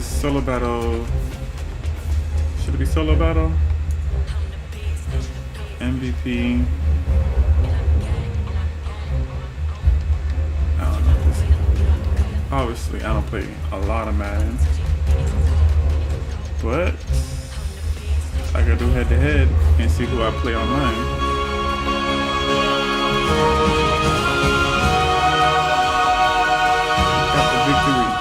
is solo battle. Should it be solo battle? MVP. I don't know this. Obviously, I don't play a lot of Madden, but I gotta do head to head and see who I play online. Got the victory.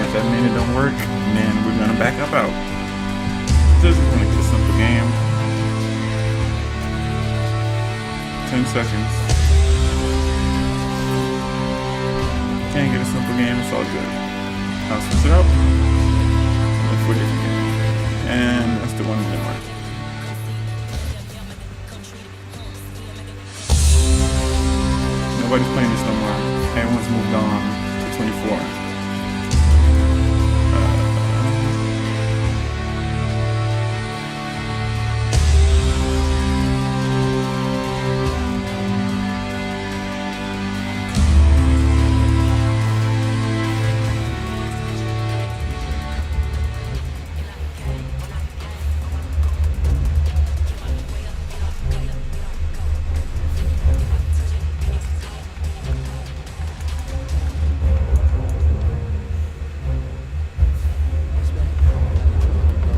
That minute don't work, and then we're gonna back up out. Just gonna get a simple game. 10 seconds. Can't get a simple game, it's all good. I'll switch it up. Look for a different game. And that's the one in Denmark. Nobody's playing this no more. Everyone's moved on to 24.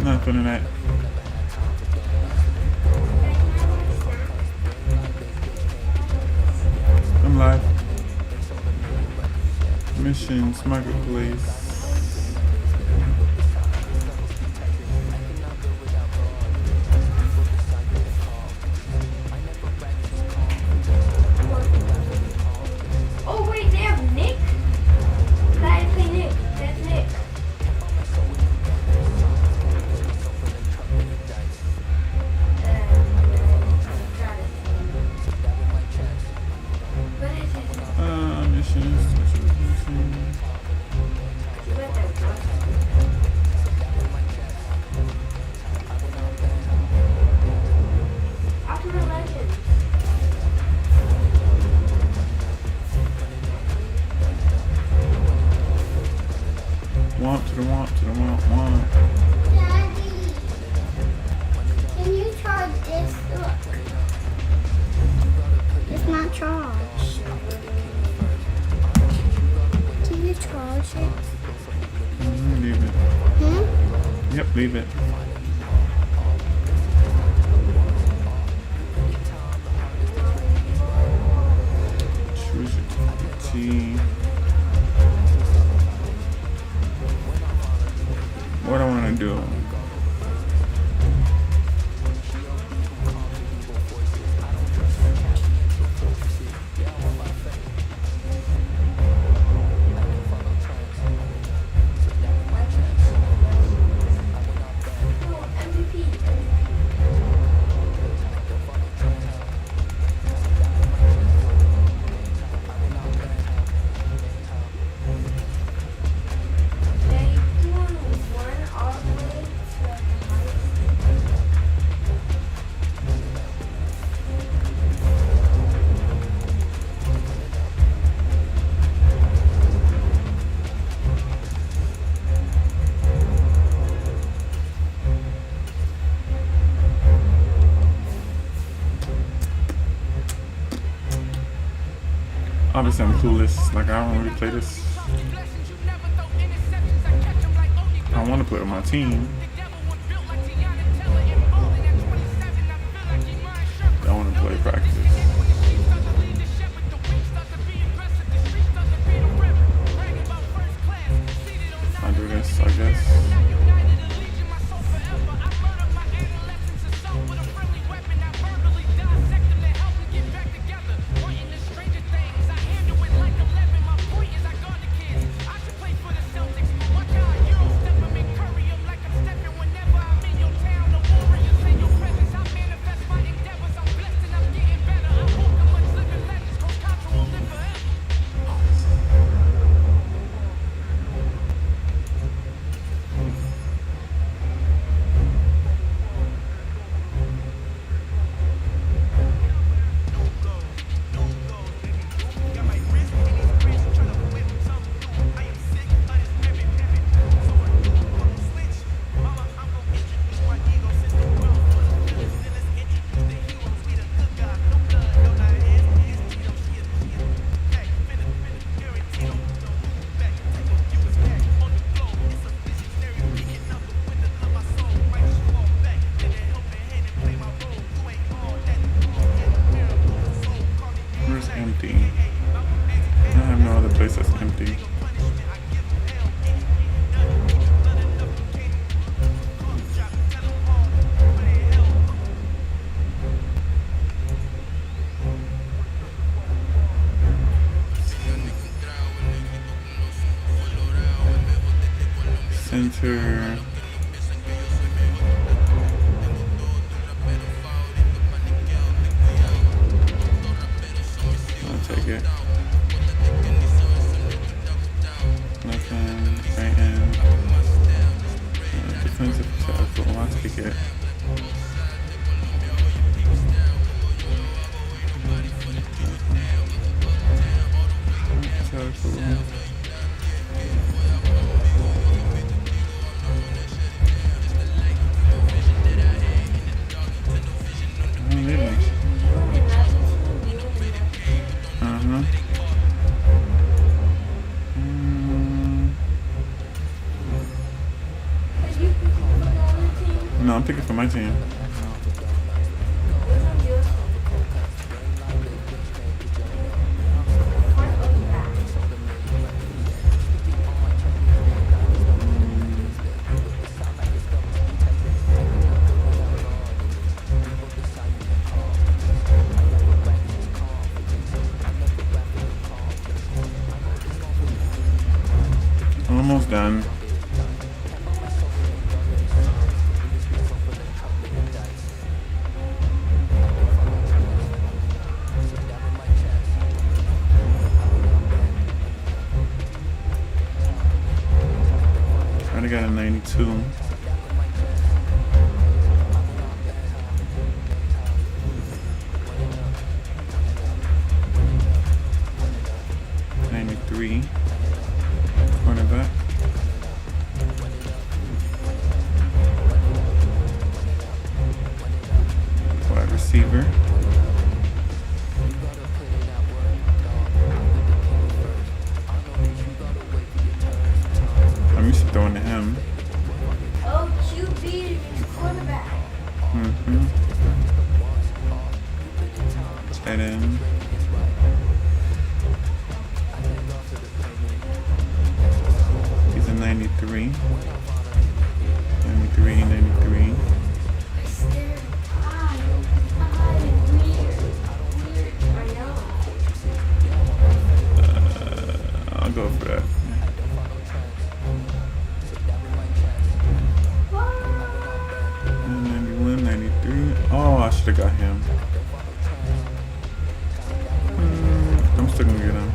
Not feeling that. I'm live. Missions, marketplace. Oh wait, they have Nick? I play Nick. That's Nick. Missions. Want to the want to the want. Daddy, can you charge this? Look. It's not charged. Can you charge it? Leave it. Yep, leave it. Choose your team. What I want to do? Obviously I'm clueless, like I don't really play this. I want to play with my team. I want to play practice. empty. I have no other place that's empty. Center. I'll take it. Left hand, right hand. Defensive tackle. I'll take it. Tackle. No, I'm picking for my team. Almost done. I got a 92. Cornerback. Wide receiver. I'm used to throwing to him. Oh, QB is quarterback. Tight end. He's a 93. 93, 93. I'll go for that. 91, 93. Oh, I should have got him. I'm still gonna get him.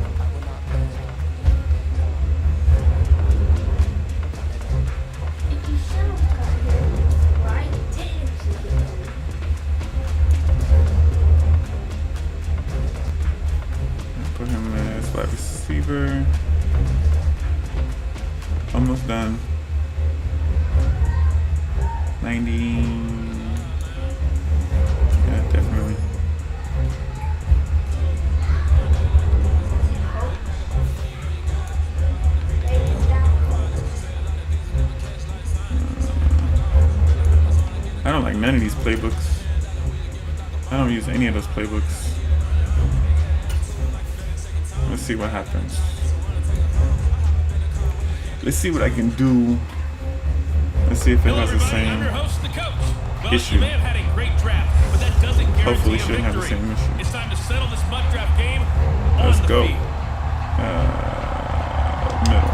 Put him as wide receiver. Almost done. 90. Yeah, definitely. I don't like none of these playbooks. I don't use any of those playbooks. Let's see what happens. Let's see what I can do. Let's see if it has the same issue. Hopefully, it shouldn't have the same issue. It's time to settle this mud draft game. Let's go. Middle.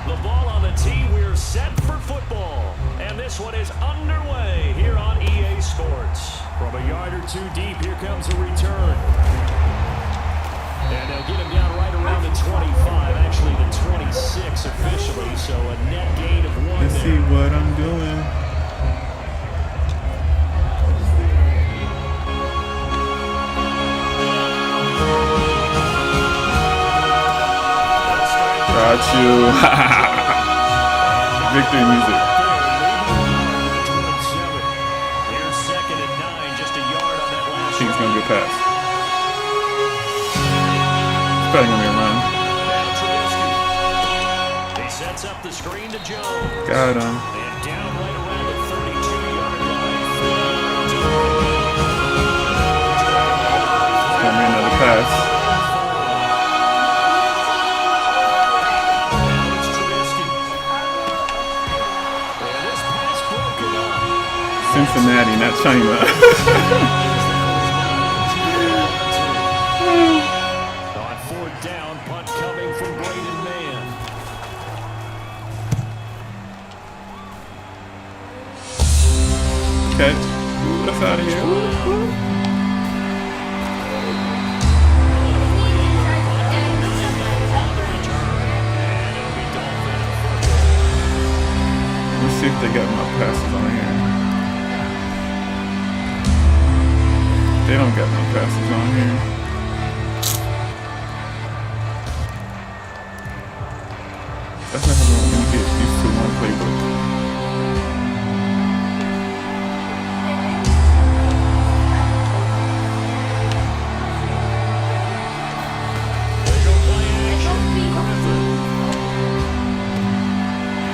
The ball on the tee. We're set for football. And this one is underway here on EA Sports. From a yard or two deep, here comes a return. And they'll get him down right around the 25, actually the 26 officially, so a net gain of 1 Let's see what I'm doing. Got you. Victory music. Here's 2nd and 9, just a yard on that last. I think it's going to be a pass. Probably gonna be a run. He sets up the screen to Jones. Got him. And down right around the 32-yard line. China. On fourth down, punt coming from Braden Mann. Catch. Ooh, that's out of here. Ooh, ooh. Let's see if they got my passes on here. They don't got my passes on here. That's not how I'm gonna get used to one playbook.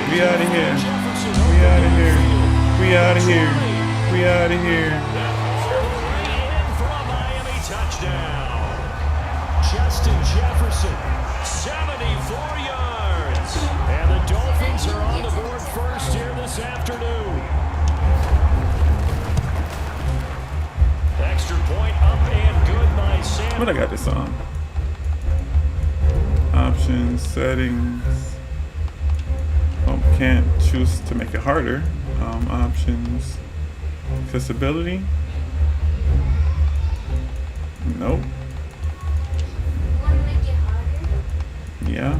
We out of here. We out of here. We out of here. We out of here. In for a Miami touchdown. Justin Jefferson, 74 yards. And the Dolphins are on the board first here this afternoon. Extra point up and good by Sam. What I got this on? Options, settings. Can't choose to make it harder. Options, accessibility. Nope. Want to make it harder? Yeah.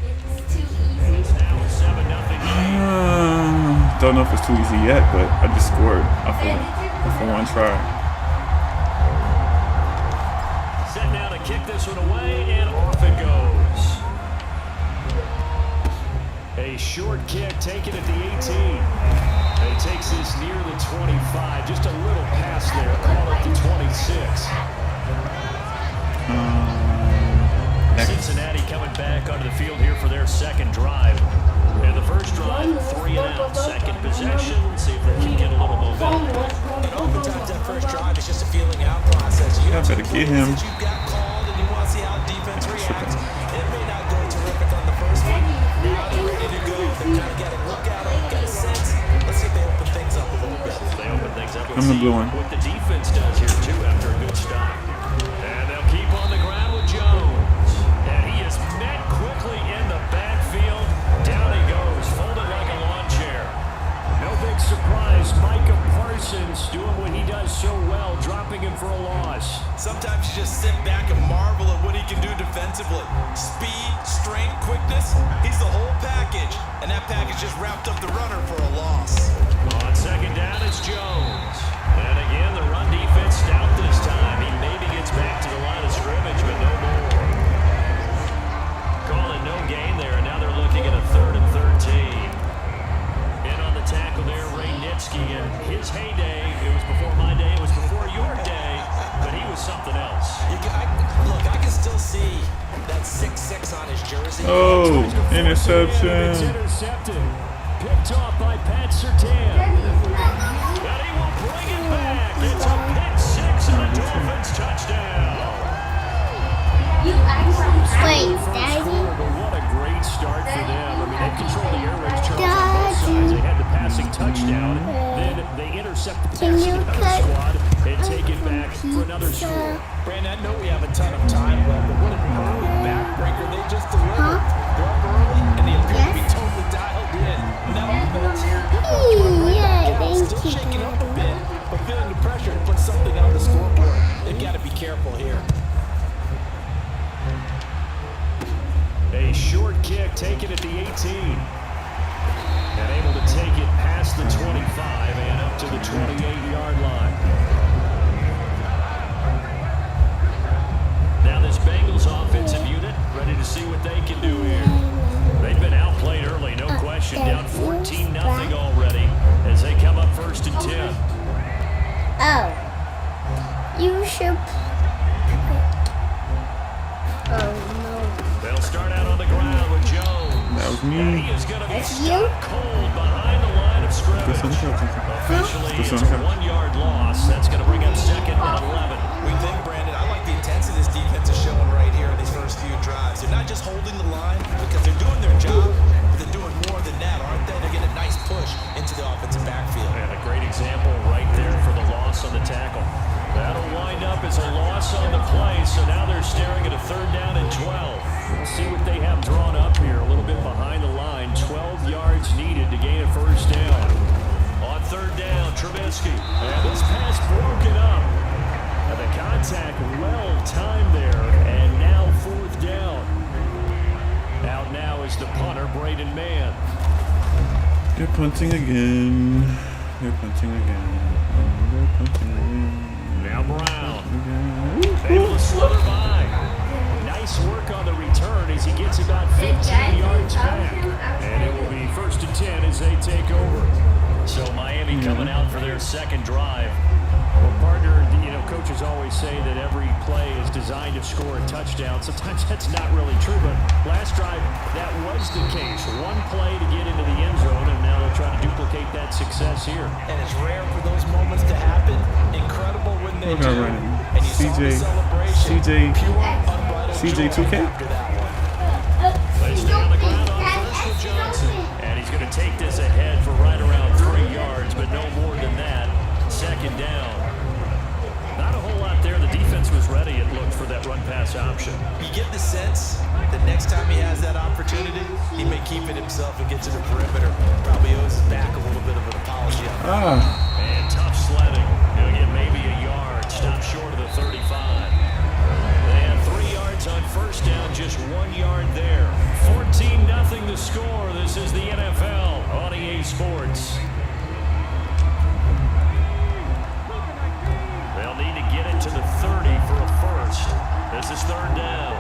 It's too easy. Now it's 7-0. Don't know if it's too easy yet, but I just scored off of one try. Set now to kick this one away, and off it goes. A short kick taken at the 18. And he takes this near the 25. Just a little pass there. Call it the 26. Cincinnati coming back onto the field here for their second drive. And the first drive, 3 and out. Second possession. See if they can get a little momentum. And oftentimes that first drive is just a feeling out process. You have better get him. that you've got called and you want to see how defense reacts. It may not go terrific on the first one. Now they're ready to go. They kind of got a look at them, got a sense. Let's see if they open things up a little bit. They open things up. I'm the blue one. What the defense does here, too, after a good stop. And they'll keep on the ground with Jones. And he is met quickly in the backfield. Down he goes, folded like a lawn chair. No big surprise. Micah Parsons doing what he does so well, dropping him for a loss. Sometimes you just sit back and marvel at what he can do defensively. Speed, strength, quickness, he's the whole package. And that package just wrapped up the runner for a loss. On second down, it's Jones. And again, the run defense stout this time. He maybe gets back to the line of scrimmage, but no more. Calling no gain there, and now they're looking at a 3rd and 13. In on the tackle there, Ray Nitsky. In his heyday, it was before my day, it was before your day, but he was something else. Look, I can still see that 6'6" on his jersey. Oh, It's interception. intercepted. Picked off by Pat Surtain. And he will bring it back. It's a pick 6 and a Dolphins touchdown. Wait, Daddy? But what a great start for them. I mean, they control the air raid, Charles, on both sides. They had the passing touchdown. Then they intercept the passing of the squad and take it back for another score. Brandon, I know we have a ton of time left, but what an early backbreaker they just delivered. They're up early, and they appear to be totally dialed in. Now, offense, still shaking up a bit, but feeling the pressure to put something on the scoreboard. They've got to be careful here. A short kick taken at the 18. And able to take it past the 25 and up to the 28-yard line. Now this Bengals offensive unit ready to see what they can do here. They've been outplayed early, no question. Down 14-0 already as they come up 1st and 10. Oh. You should. Oh, no. They'll start out on the ground with Jones. That was And me. he is going to be That's stopped cold behind the line of scrimmage. Officially, it's a 1-yard loss. That's going to bring up 2nd and 11. We think, Brandon, I like the intensity this defense is showing right here in these first few drives. They're not just holding the line because they're doing their job, but they're doing more than that, aren't they? They're getting a nice push into the offensive backfield. And a great example right there play, so now they're staring at a 3rd down and 12. We'll see what they have drawn up here. A little bit behind the line. 12 yards needed to gain a 1st down. On 3rd down, Trubisky. And this pass broken up. And the contact well timed there. And now 4th down. Out now is the punter, Braden Mann. They're punting again. They're punting again. They're punting again. Now Brown. Able to slither by. Nice work on the return as he gets about 15 yards back. And it will be 1st and 10 as they take over. So Miami coming out for their 2nd drive. Well, partner, coaches always say that every play is designed to score a touchdown. Sometimes that's not really true, but last drive, that was the case. One play to get into the end zone, and now they'll try to duplicate that success here. And it's rare for those moments to happen. Incredible when they do. And you saw the celebration. CJ 2K? Placed on the ground on 1st with Johnson. And he's going to take this ahead for right around 3 yards, but no more than that. 2nd down. Not a whole lot there. The defense was ready, it looked, for that run-pass option. You get the sense that next time he has that opportunity, he may keep it himself and get to the perimeter. Probably owes his back a little bit of an apology. And tough sledding. He'll get maybe a yard. Stop short of the 35. They had 3 yards on 1st down, just 1 yard there. 14-0 the score. This is the NFL on EA Sports. They'll need to get it to the 30 for a 1st. This is 3rd down.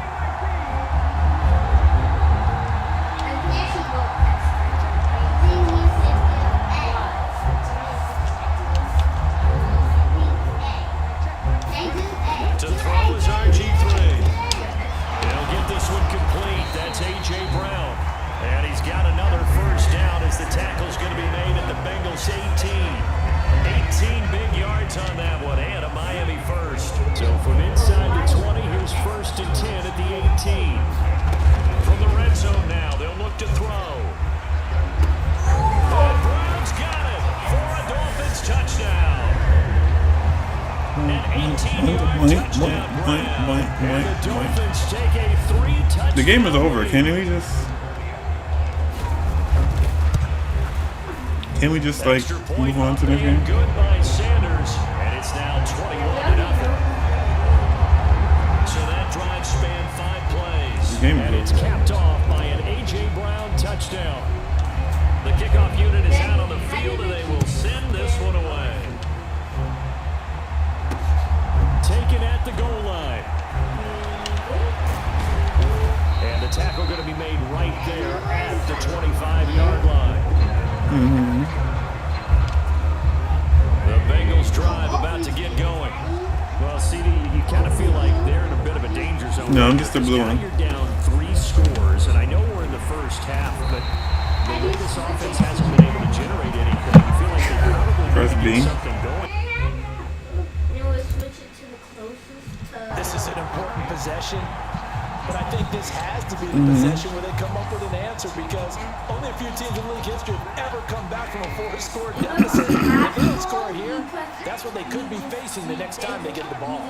To throw is RG3. He'll get this one complete. That's A.J. Brown. And he's got another 1st down as the tackle's going to be made at the Bengals 18. 18 big yards on that one, and a Miami 1st. So from inside the 20, here's 1st and 10 at the 18. From the red zone now, they'll look to throw. And Brown's got it for a Dolphins touchdown. An 18-yard touchdown, Brown. And the Dolphins take a 3-touchdown. The game is over. Can we just like move on to the game? Good by Sanders, and it's now 21-0. So that drive spanned 5 plays, and it's capped off by an A.J. Brown touchdown. The kickoff unit is out on the field, and they will send this one away. Taken at the goal line. And the tackle going to be made right there at the 25-yard line. The Bengals drive about to get going. Well, CD, you kind of feel like they're in a bit of a danger zone. No, I'm just a blue one. You're down 3 scores, and I know we're in the 1st half, but the way this offense hasn't been able to generate anything, you feel like they probably need to get something going. This is an important possession. But I think this has to be the possession where they come up with an answer, because only a few teams in league history have ever come back from a 4-score deficit. If they don't score here, that's what they could be facing the next time they get the ball.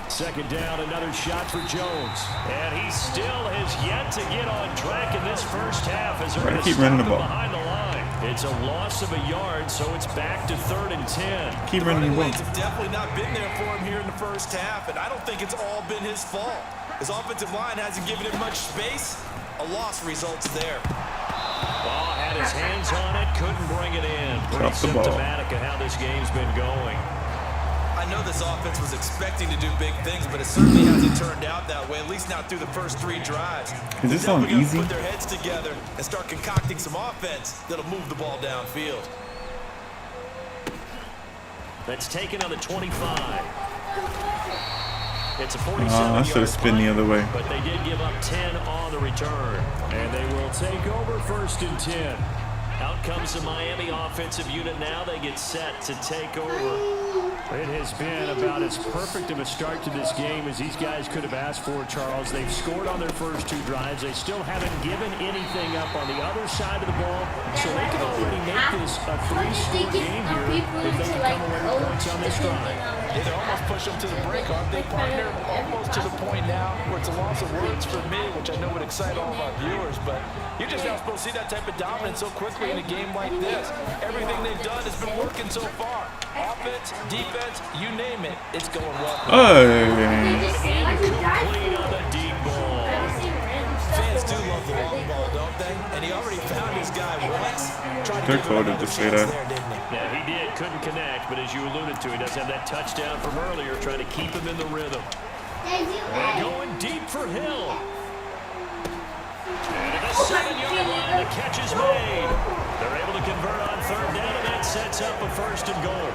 2nd down, another shot for Jones. And he still has yet to get on track in this 1st half as they're going to keep running the ball behind the line. It's a loss of a yard, so it's back to 3rd and 10. Keep running the ball. Have definitely not been there for him here in the 1st half, and I don't think it's all been his fault. His offensive line hasn't given him much space. A loss results there. Ball had his hands on it, couldn't bring it in. Pretty symptomatic of how this game's been going. I know this offense was expecting to do big things, but it certainly hasn't turned out that way, at least not through the first 3 drives. Is this on easy? Put their heads together and start concocting some offense that'll move the ball downfield. That's taken on the 25. It's a 47-yard I should have spin the other way. But they did give up 10 on the return. And they will take over 1st and 10. Out comes the Miami offensive unit now. They get set to take over. It has been about as perfect of a start to this game as these guys could have asked for, Charles. They've scored on their first 2 drives. They still haven't given anything up on the other side of the ball. So they can already make this a 3-score game here if they can come away with points on this drive. Yeah, they almost push them to the brink, aren't they, partner? Almost to the point now where it's a loss of words for me, which I know would excite all of our viewers, but you're just not supposed to see that type of dominance so quickly in a game like this. Everything they've done has been working so far. Offense, defense, you name it, it's going well. Incomplete on the deep ball. Fans do love the long ball, don't they? And he already found his guy once. They're quoted to say that. Yeah, he did. Couldn't connect, but as you alluded to, he does have that touchdown from earlier, trying to keep him in the rhythm. And going deep for Hill. And at the 7-yard line, the catch is made. They're able to convert on third down, and that sets up a 1st and goal.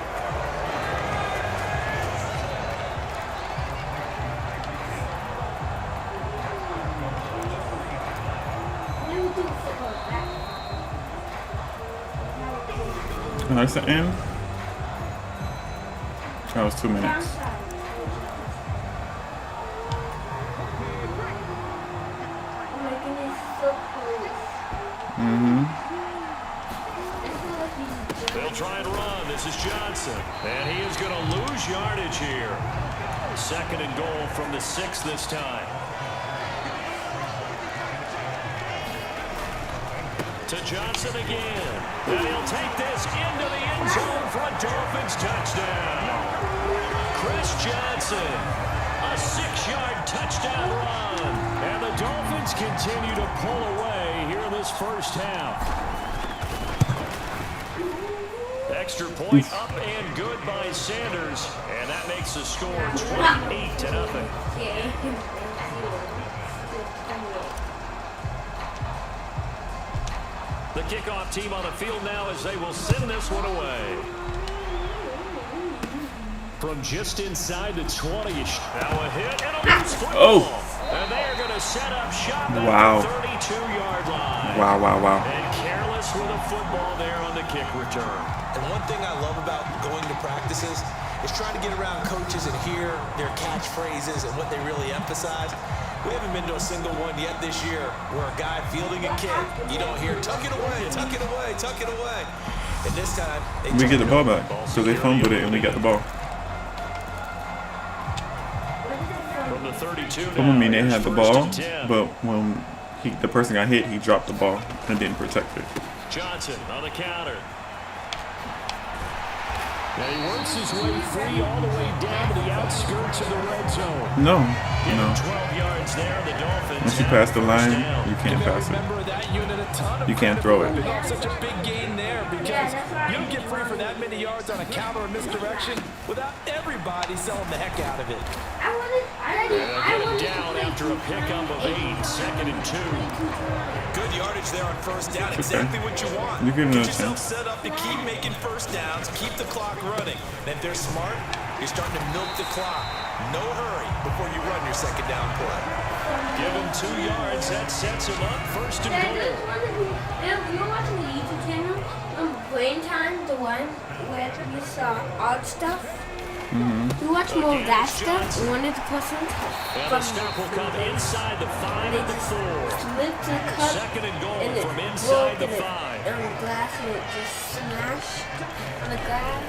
And that's the end. That was 2 minutes. They'll try and run. This is Johnson. And he is going to lose yardage here. 2nd and goal from the 6 this time. To Johnson again. And he'll take this into the end zone for a Dolphins touchdown. Chris Johnson. A 6-yard touchdown run. And the Dolphins continue to pull away here in this first half. Extra point up and good by Sanders. And that makes the score 28-0. The kickoff team on the field now as they will send this one away. From just inside the 20. Now a hit and a loose football. And they are going to set up shop at the 32-yard line. Wow. And careless with a football there on the kick return. And one thing I love about going to practices is trying to get around coaches and hear their catchphrases and what they really emphasize. We haven't been to a single one yet this year where a guy fielding a kick, you don't hear, tuck it away, tuck it away, tuck it away. And this time, we get the ball back. So they fumbled it and we got the ball. From the 32 I mean, they had the ball, but when the person got hit, he dropped the ball and didn't protect it. Johnson on the counter. Now he works his way free all the way down to the outskirts of the red zone. No. 12 yards there, the Dolphins. Once you pass the line, you can't pass it. You can't throw it. Such a big gain there because you don't get free for that many yards on a counter or misdirection without everybody selling the heck out of it. Get him down after a pickup of 8, 2nd and 2. Good yardage there on first down. Exactly what you want. You're getting Get another yourself chance. set up to keep making first downs, keep the clock running. And if they're smart, you're starting to milk the clock. No hurry before you run your 2nd down play. Give him 2 yards. That sets him up 1st and goal. You're watching the YouTube channel, Brain Time, the one where you saw odd stuff. You watch more of that stuff, one of the persons And the stop will come inside the 5 at the 4. slip to the cup 2nd and goal and it from inside the broke 5. on the glass and it just smashed on the glass.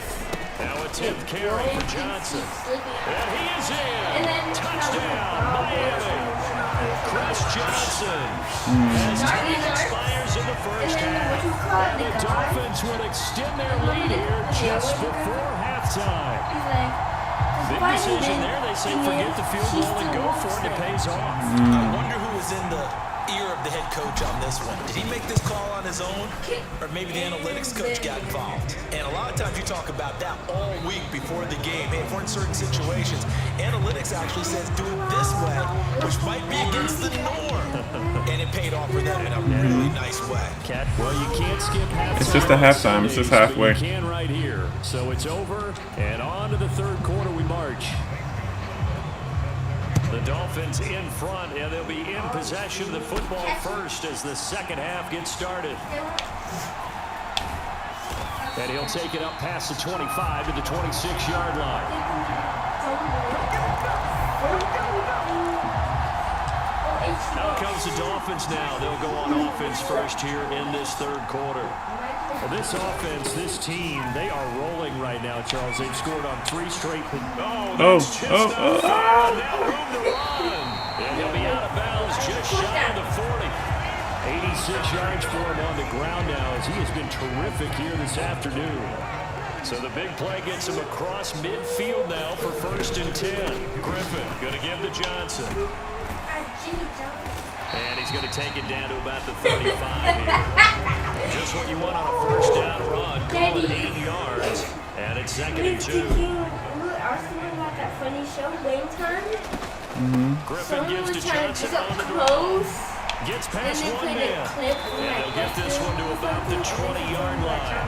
Now a 10th carry for Johnson. And he is And in. then Touchdown, Miami. Chris Johnson. As time expires in the first half. And the Dolphins will extend their lead here just before halftime. He's like, Big decision there. They say forget the field goal and go for it. It pays off. I wonder who was in the ear of the head coach on this one. Did he make this call on his own? Or maybe the analytics coach got involved? And a lot of times you talk about that all week before the game. Hey, if we're in certain situations, analytics actually says do it this way, which might be against the norm. And it paid off for them in a really nice way. Well, you can't skip halftime. It's just a halftime. It's just halfway. You can right here. So it's over, and on to the 3rd quarter we march. The Dolphins in front, and they'll be in possession of the football first as the 2nd half gets started. And he'll take it up past the 25 to the 26-yard line. Out comes the Dolphins now. They'll go on offense first here in this third quarter. Well, this offense, this team, they are rolling right now, Charles. They've scored on 3 straight. Oh, that's just not fair. Now room to run. And he'll be out of bounds just shy of the 40. 86 yards for him on the ground now as he has been terrific here this afternoon. So the big play gets him across midfield now for 1st and 10. Griffin going to give to Johnson. And he's going to take it down to about the 35 here. Just what you want on a 1st down run. Going 8 yards. And it's 2nd and 2. I was thinking about that funny show, Wayne Time. Griffin gives to Johnson on the draw. Gets past one man. And they'll get this one to about the 20-yard line.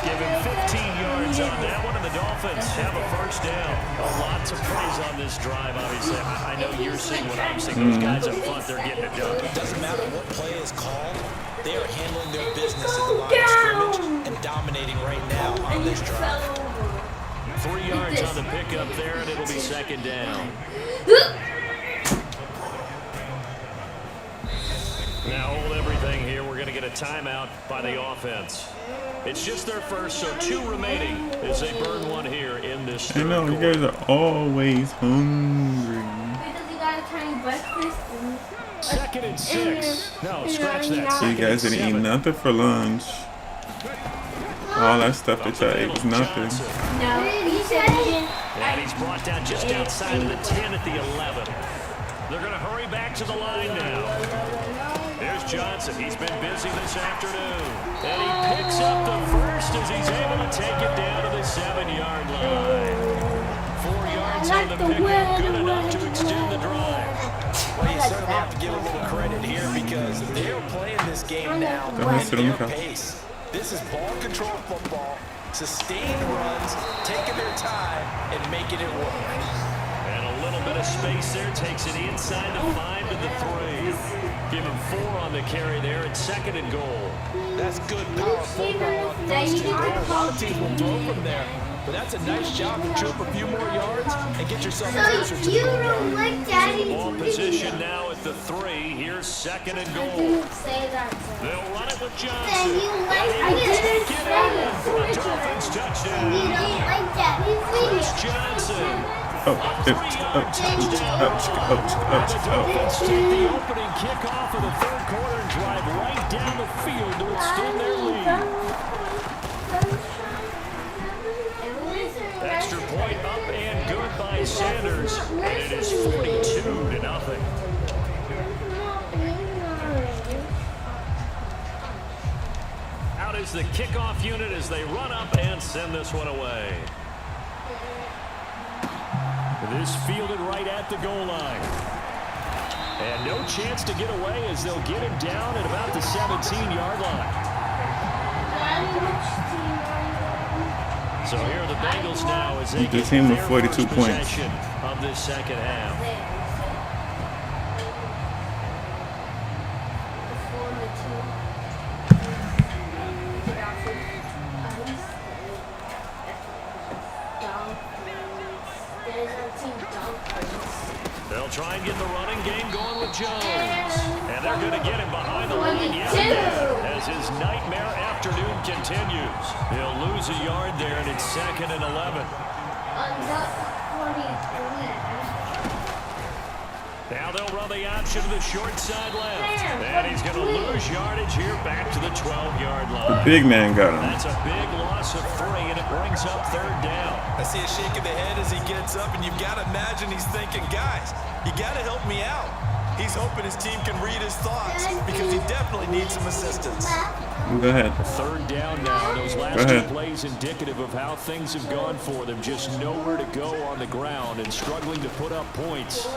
Give him 15 yards on that one, and the Dolphins have a 1st down. Lots of praise on this drive, obviously. I know you're seeing what I'm seeing. Those guys up front, they're getting it done. It doesn't matter what play is called. They are handling their business at the line of scrimmage and dominating right now on this drive. 3 yards on the pickup there, and it'll be 2nd down. Now hold everything here. We're going to get a timeout by the offense. It's just their first, so 2 remaining as they burn one here in this third quarter. You guys are always hungry. Because you got a tiny breakfast. 2nd and 6. No, scratch that. So you guys didn't eat nothing for lunch. All that stuff that y'all ate was nothing. No, he said he didn't. And he's brought down just outside of the 10 at the 11. They're going to hurry back to the line now. There's Johnson. He's been busy this afternoon. And he picks up the 1st as he's able to take it down to the 7-yard line. 4 yards on the pickup, good enough to extend the drive. Well, you certainly have to give a little credit here because they're playing this game now at their pace. This is ball control football, sustained runs, taking their time, and making it work. And a little bit of space there, takes it inside the 5 to the 3. Give him 4 on the carry there at 2nd and goal. That's good power football on 1st and goal. A lot of teams will throw from there. But that's a nice job to trip a few more yards and get yourself closer to the 1 yard. Ball position now at the 3. Here's 2nd and goal. They'll run it with Johnson. Dolphins touchdown. Chris Johnson. Dolphins take the opening kickoff of the third quarter and drive right down the field to extend their lead. Extra point up and good by Sanders, and it is 42-0. Out is the kickoff unit as they run up and send this one away. This fielded right at the goal line. And no chance to get away as they'll get him down at about the 17-yard line. So here are the Bengals now as they get team with their 42 first points possession of this second half. They'll try and get the running game going with Jones. And they're going to get him behind the line yet again as his nightmare afternoon continues. He'll lose a yard there, and it's 2nd and 11. Now they'll run the option to the short side left. And he's going to lose yardage here back to the 12-yard line. The big man got him. That's a big loss of 3, and it brings up 3rd down. I see a shake of the head as he gets up, and you've got to imagine he's thinking, guys, you got to help me out. He's hoping his team can read his thoughts because he definitely needs some assistance. Go ahead. 3rd down now. Those last 2 plays indicative of how things have gone for them. Just nowhere to go on the ground and struggling to put up points.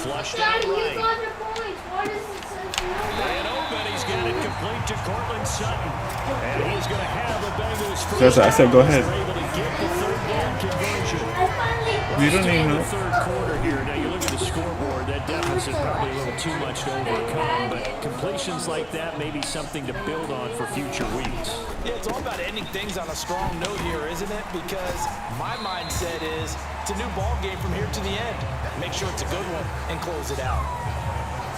Flushed out right. And Obedi's got it complete to Cortland Sutton. And he's going to have the Bengals first. I said go ahead. Able to get the 3rd down conversion. You don't even know. The third quarter here. Now you look at the scoreboard. That deficit probably a little too much to overcome. But completions like that may be something to build on for future weeks. Yeah, it's all about ending things on a strong note here, isn't it? Because my mindset is it's a new ball game from here to the end. Make sure it's a good one and close it out.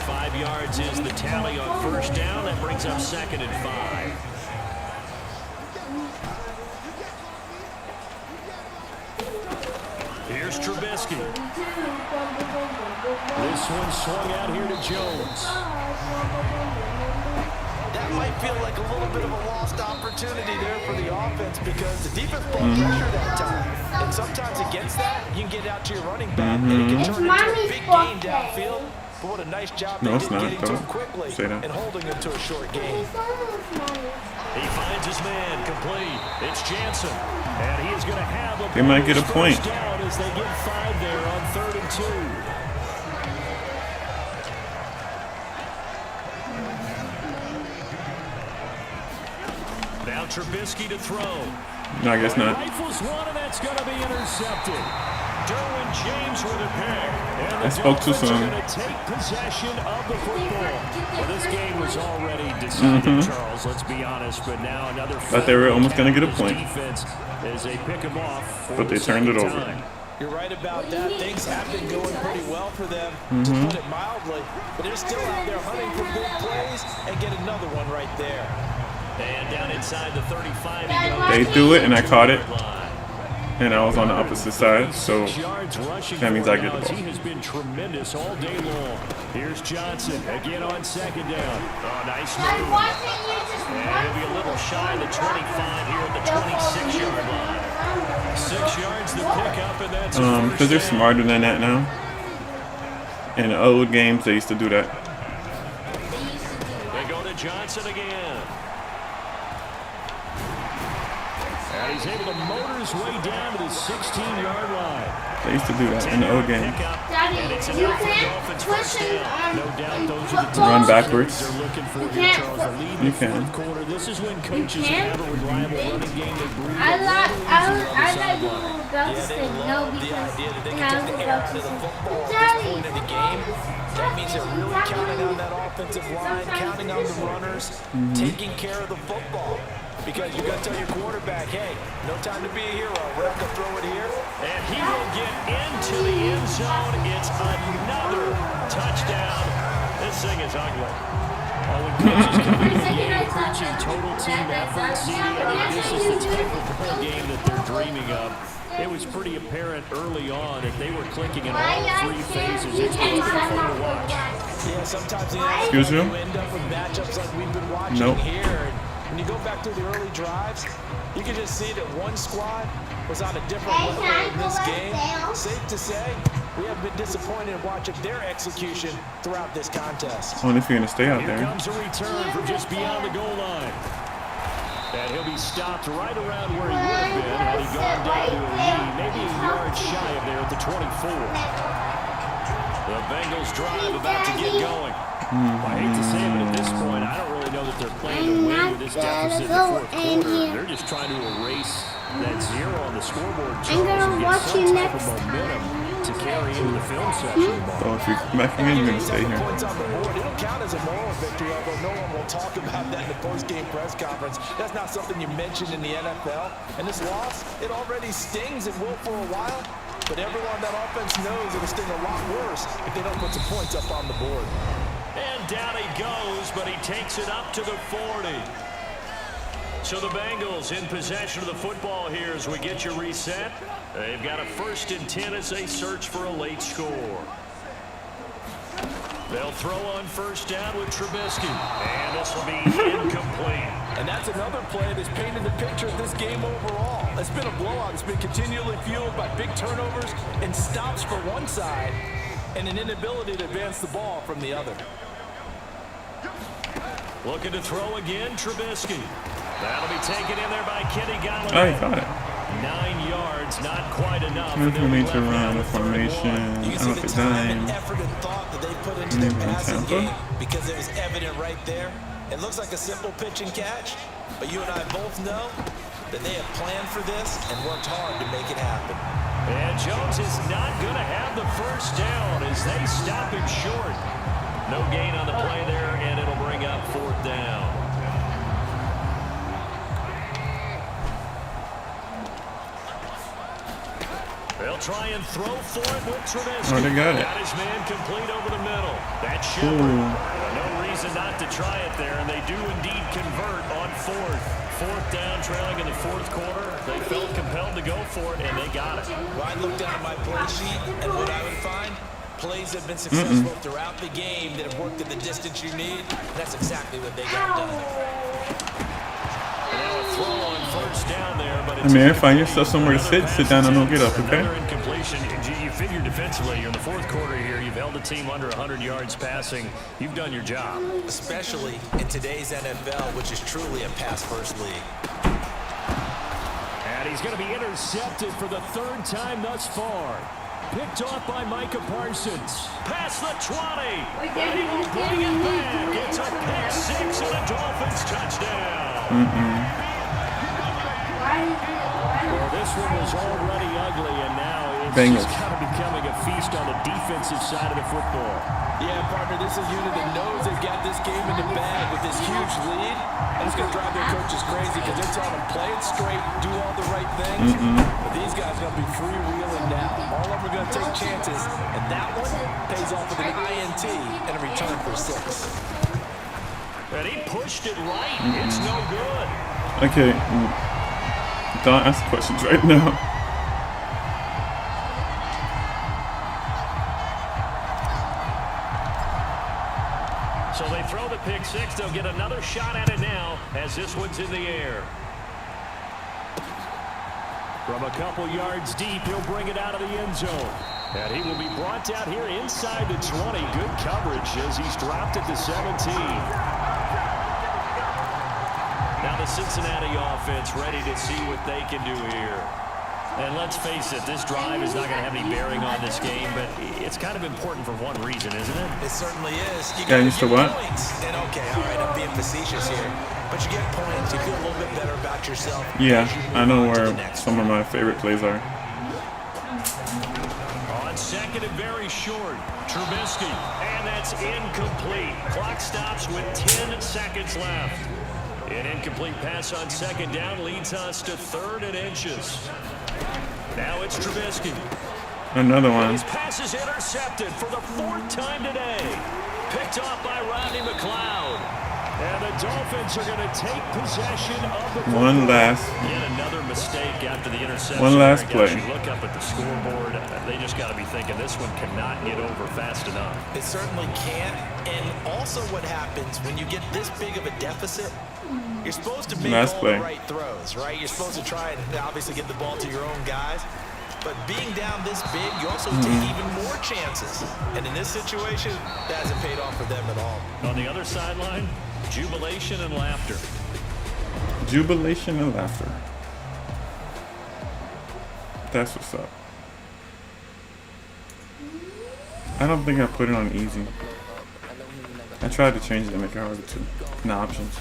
5 yards is the tally on first down. That brings up 2nd and 5. Here's Trubisky. This one swung out here to Jones. That might feel like a little bit of a lost opportunity there for the offense because the defense brought pressure that time. And sometimes against that, you can get out to your running back and it can turn into a big gain downfield. But what a nice job they did getting to him quickly and holding him to a short gain. He finds his man complete. It's Jansen. And he is going to have a they might get a point. Down as they get 5 there on 3rd and 2. Now Trubisky to throw. No, I guess not. Rifles one, and that's going to be intercepted. Derwin James with a pick. And I spoke too soon. Going to take possession of the football. Well, this game was already decided, Charles, let's be honest, but now another thought they were almost going to get a point. Defense as they pick him off. But they turned it over. You're right about that. Things have been going pretty well for them, to put it mildly. But they're still out there hunting for big plays and get another one right there. And down inside the 35 they threw it and I caught it. And I was on the opposite side, so that means I get the ball. He has been tremendous all day long. Here's Johnson again on 2nd down. Oh, nice move. And he'll be a little shy of the 25 here at the 26-yard line. 6 yards the pickup, and that's because they're smarter than that now. In the old games, they used to do that. They go to Johnson again. And he's able to motor his way down to the 16-yard line. They used to do that in the old game. Daddy, you can't push him on No doubt those are the run backwards. they're looking for You here, can't. Charles. The lead in You the can. 4th quarter. This is when coaches can't. have a reliable running game. They breathe I like sideline. people who go to sleep. No, The because idea that they they can have take to the go air out to of the sleep. football at this Daddy, point in the game. That means they're really counting on that offensive line, counting on the runners, taking care of the football. Because you got to tell your quarterback, hey, no time to be a hero. We're not going to throw it here. And he will get into the end zone. It's another touchdown. This thing is ugly. When coaches come into the game preaching total team effort, this is the type of ball game that they're dreaming of. It was pretty apparent early on that they were clicking in all 3 phases. It's been fun to watch. Yeah, sometimes Excuse you? end up with matchups like we've been watching here. When you go back to the early drives, you can just see that one squad was on a different level in this game. Safe to say, we have been disappointed in watching their execution throughout this contest. Only if you're going to stay out Here there. comes a return from just beyond the goal line. And he'll be stopped right around where he would have been had he gone down to a knee, maybe a yard shy of there at the 24. The Bengals drive about to get going. I hate to say it, but at this point, I don't really know that they're playing to win with this deficit in the 4th quarter. They're just trying to erase that 0 on the scoreboard, Charles, and get some type of momentum to carry into the film section. So if you come back again, you're going to stay here. Points on the board. It'll count as a moral victory, although no one will talk about that in the post-game press conference. That's not something you mentioned in the NFL. And this loss, it already stings and will for a while. But everyone on that offense knows it'll sting a lot worse if they don't put some points up on the board. And down he goes, but he takes it up to the 40. So the Bengals in possession of the football here as we get you reset. They've got a 1st and 10 as they search for a late score. They'll throw on 1st down with Trubisky. And this will be incomplete. And that's another play that's painted the picture of this game overall. It's been a blowout. It's been continually fueled by big turnovers and stops for one side and an inability to advance the ball from the other. Looking to throw again, Trubisky. That'll be taken in there by Kenny Galladay. Oh, you got it. 9 yards, not quite enough. We need to run a formation. You can see the time and effort and thought that they put into their passing game because it was evident right there. It looks like a simple pitch and catch, but you and I both know that they have planned for this and worked hard to make it happen. And Jones is not going to have the 1st down as they stop him short. No gain on the play there, and it'll bring up 4th down. They'll try and throw for it with Trubisky. Oh, they got it. Got his man complete over the middle. That's Shepard. No reason not to try it there, and they do indeed convert on fourth. Fourth down, trailing in the fourth quarter. They felt compelled to go for it, and they got it. Well, I look down at my play sheet, and what I would find, plays have been successful throughout the game that have worked at the distance you need. That's exactly what they got done. Now a throw on first down there, but I mean, find yourself somewhere to sit down and don't get up, okay? Another incompletion. You figure defensively, you're in the fourth quarter here. You've held the team under 100 yards passing. You've done your job. Especially in today's NFL, which is truly a pass-first league. And he's going to be intercepted for the third time thus far. Picked off by Micah Parsons. Past the 20. Wait, And he will bring it back. It's a pick six and a Dolphins touchdown. Well, this one was already ugly, and now it's just kind of becoming a feast on the defensive side of the football. Yeah, partner, this is a unit that knows they've got this game in the bag with this huge lead. That's going to drive their coaches crazy because they're telling them play it straight, do all the right things. But these guys are going to be freewheeling now. All of them are going to take chances, and that one pays off with an INT and a return for 6. And he pushed it right. It's no good. Okay. Don't ask questions right now. So they throw the pick six. They'll get another shot at it now as this one's in the air. From a couple yards deep, he'll bring it out of the end zone. And he will be brought down here inside the 20. Good coverage as he's dropped at the 17. Now the Cincinnati offense ready to see what they can do here. And let's face it, this drive is not going to have any bearing on this game, but it's kind of important for one reason, isn't it? It certainly is. You Yeah, used to what? Points. And okay, all right, I'm being facetious here. But you get points, you feel a little bit better about yourself. Yeah, I know where some of my favorite plays are. On second and very short, Trubisky, and that's incomplete. Clock stops with 10 seconds left. An incomplete pass on second down leads us to 3rd and inches. Now it's Trubisky. Another one. His pass is intercepted for the 4th time today. Picked off by Rodney McLeod. And the Dolphins are going to take possession of the football. One last. Yet another mistake after the interception. One last play. You look up at the scoreboard, they just got to be thinking this one cannot get over fast enough. It certainly can't. And also what happens when you get this big of a deficit, you're supposed to make all the right throws, right? You're supposed to try and obviously get the ball to your own guys. But being down this big, you also take even more chances. And in this situation, that hasn't paid off for them at all. On the other sideline, jubilation and laughter. Jubilation and laughter. That's what's up. I don't think I put it on easy. I tried to change it to make it harder too. In the options.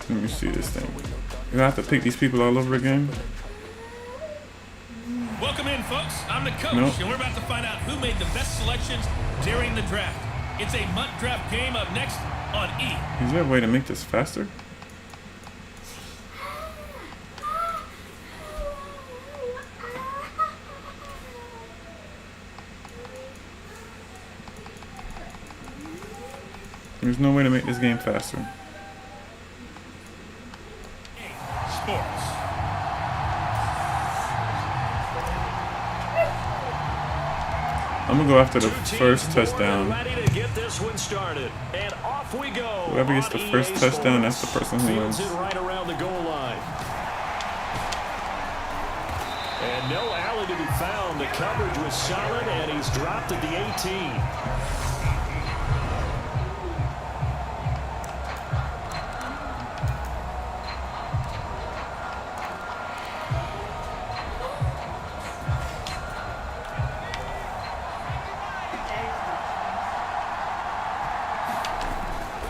Let me see this thing. You have to pick these people all over again? Welcome in, folks. I'm the coach, Nope. and we're about to find out who made the best selections during the draft. It's a mock draft game up next on E. Is there a way to make this faster? There's no way to make this game faster. Sports. I'm gonna go after the first touchdown. Ready to get this one started. And off we go. Whoever gets the first touchdown, that's the person who wins. Fields it right around the goal line. And no alley to be found. The coverage was solid, and he's dropped at the 18.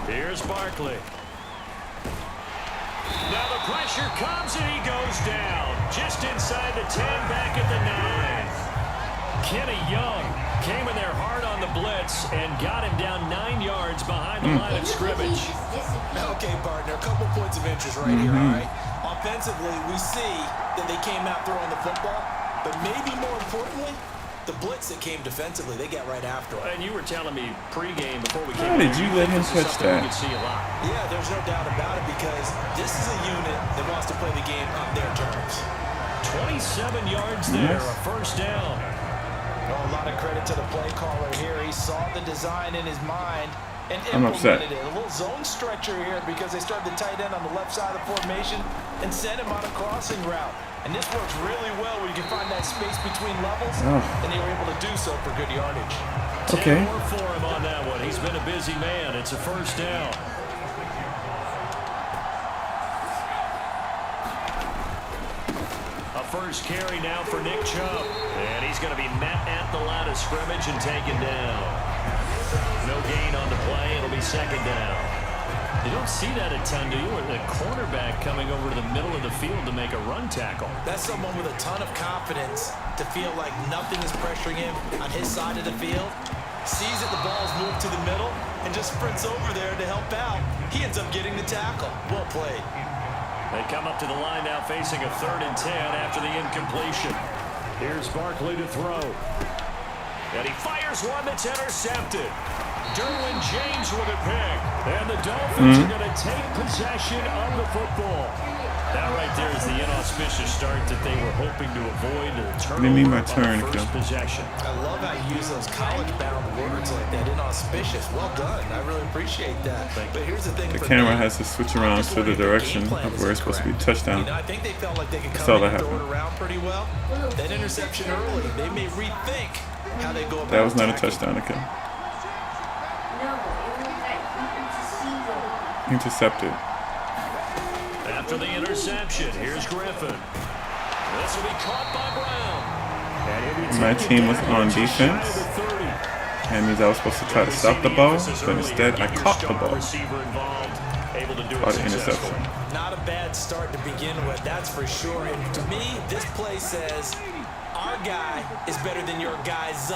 Here's Barkley. Now the pressure comes and he goes down. Just inside the 10, back at the 9. Kenny Young came in there hard on the blitz and got him down 9 yards behind the line of scrimmage. Okay, partner, a couple points of interest right here, all right? Offensively, we see that they came out throwing the football, but maybe more importantly, the blitz that came defensively, they got right after it. And you were telling me pregame before we came. How did you let him touch that? We could see a lot. Yeah, there's no doubt about it because this is a unit that wants to play the game on their terms. 27 yards there, a first down. Oh, a lot of credit to the play caller here. He saw the design in his mind and I'm upset. implemented it. A little zone stretcher here because they started the tight end on the left side of the formation and sent him on a crossing route. And this works really well when you can find that space between levels, and they were able to do so for good yardage. Okay. 10 more for him on that one. He's been a busy man. It's a first down. A first carry now for Nick Chubb. And he's going to be met at the line of scrimmage and taken down. No gain on the play. It'll be second down. You don't see that a ton, do you? Or the cornerback coming over to the middle of the field to make a run tackle. That's someone with a ton of confidence to feel like nothing is pressuring him on his side of the field. Sees that the ball's moved to the middle and just sprints over there to help out. He ends up getting the tackle. Well played. They come up to the line now facing a 3rd and 10 after the incompletion. Here's Barkley to throw. And he fires one that's intercepted. Derwin James with a pick. And the Dolphins are going to take possession of the football. That right there is the inauspicious start that they were hoping to avoid. Give me my turn, on the first possession. I love how you use those college-bound words like that. Inauspicious. Well done. I really appreciate that. But here's the thing. The camera has to switch around to the direction of where it's supposed to be touchdown. You know, I think they felt like they could That's all come that and throw it happened. around pretty well. That interception early, they may rethink how they go about That was not a attacking. touchdown, okay. No, it was like intercepted. Intercepted. After the interception, here's Griffin. This will be caught by Brown. And he'll be My taken team was down on just shy of defense. the 30. That means I was supposed to try to stop the ball, but instead I caught the ball. Receiver involved, able to do it Caught an successfully. interception. Not a bad start to begin with, that's for sure. And to me, this play says, our guy is better than your guy's.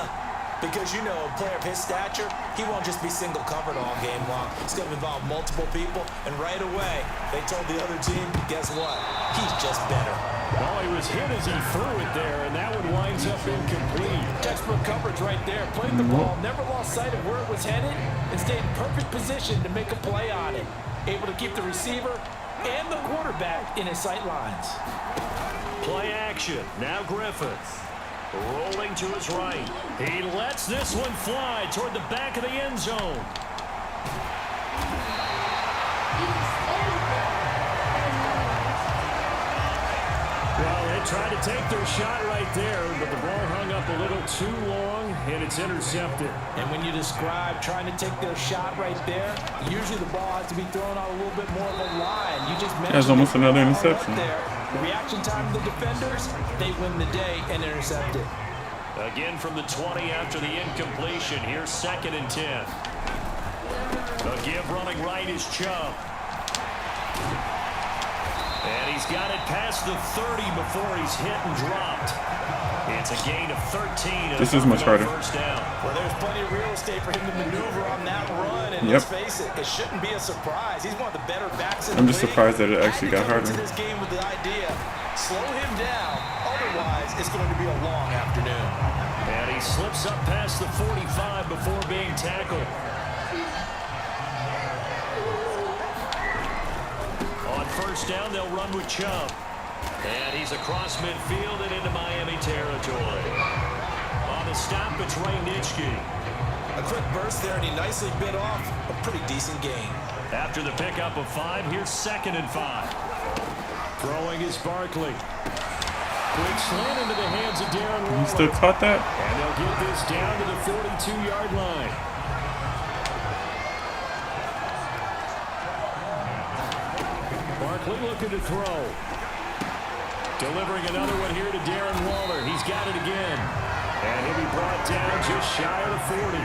Because, you know, a player of his stature, he won't just be single covered all game long. It's going to involve multiple people. And right away, they told the other team, guess what? He's just better. Well, he was hit as he threw it there, and that one winds up incomplete. Textbook coverage right there. Played the ball, never lost sight of where it was headed, and stayed in perfect position to make a play on it. Able to keep the receiver and the quarterback in his sight lines. Play action. Now Griffin. Rolling to his right. He lets this one fly toward the back of the end zone. Well, they tried to take their shot right there, but the ball hung up a little too long, and it's intercepted. And when you describe trying to take their shot right there, usually the ball has to be thrown on a little bit more of a line. You just mentioned That's almost another right interception. there. The reaction time of the defenders, they win the day and intercept it. Again from the 20 after the incompletion. Here's 2nd and 10. The give running right is Chubb. And he's got it past the 30 before he's hit and dropped. It's a gain of 13. This is much harder. First down. Well, there's plenty of real estate for him to maneuver on that run, and let's face it, it shouldn't be a surprise. He's one of the better backs in the league. I'm just surprised that it actually got Had to come harder. into this game with the idea, slow him down. Otherwise, it's going to be a long afternoon. And he slips up past the 45 before being tackled. On first down, they'll run with Chubb. And he's across midfield and into Miami territory. On the stop, it's Ray Nitschke. A quick burst there, and he nicely bit off a pretty decent gain. After the pickup of 5, here's 2nd and 5. Throwing is Barkley. Quick slant into the hands of Darren Waller. You still caught that? And they'll get this down to the 42-yard line. Barkley looking to throw. Delivering another one here to Darren Waller. He's got it again. And he'll be brought down just shy of the 40.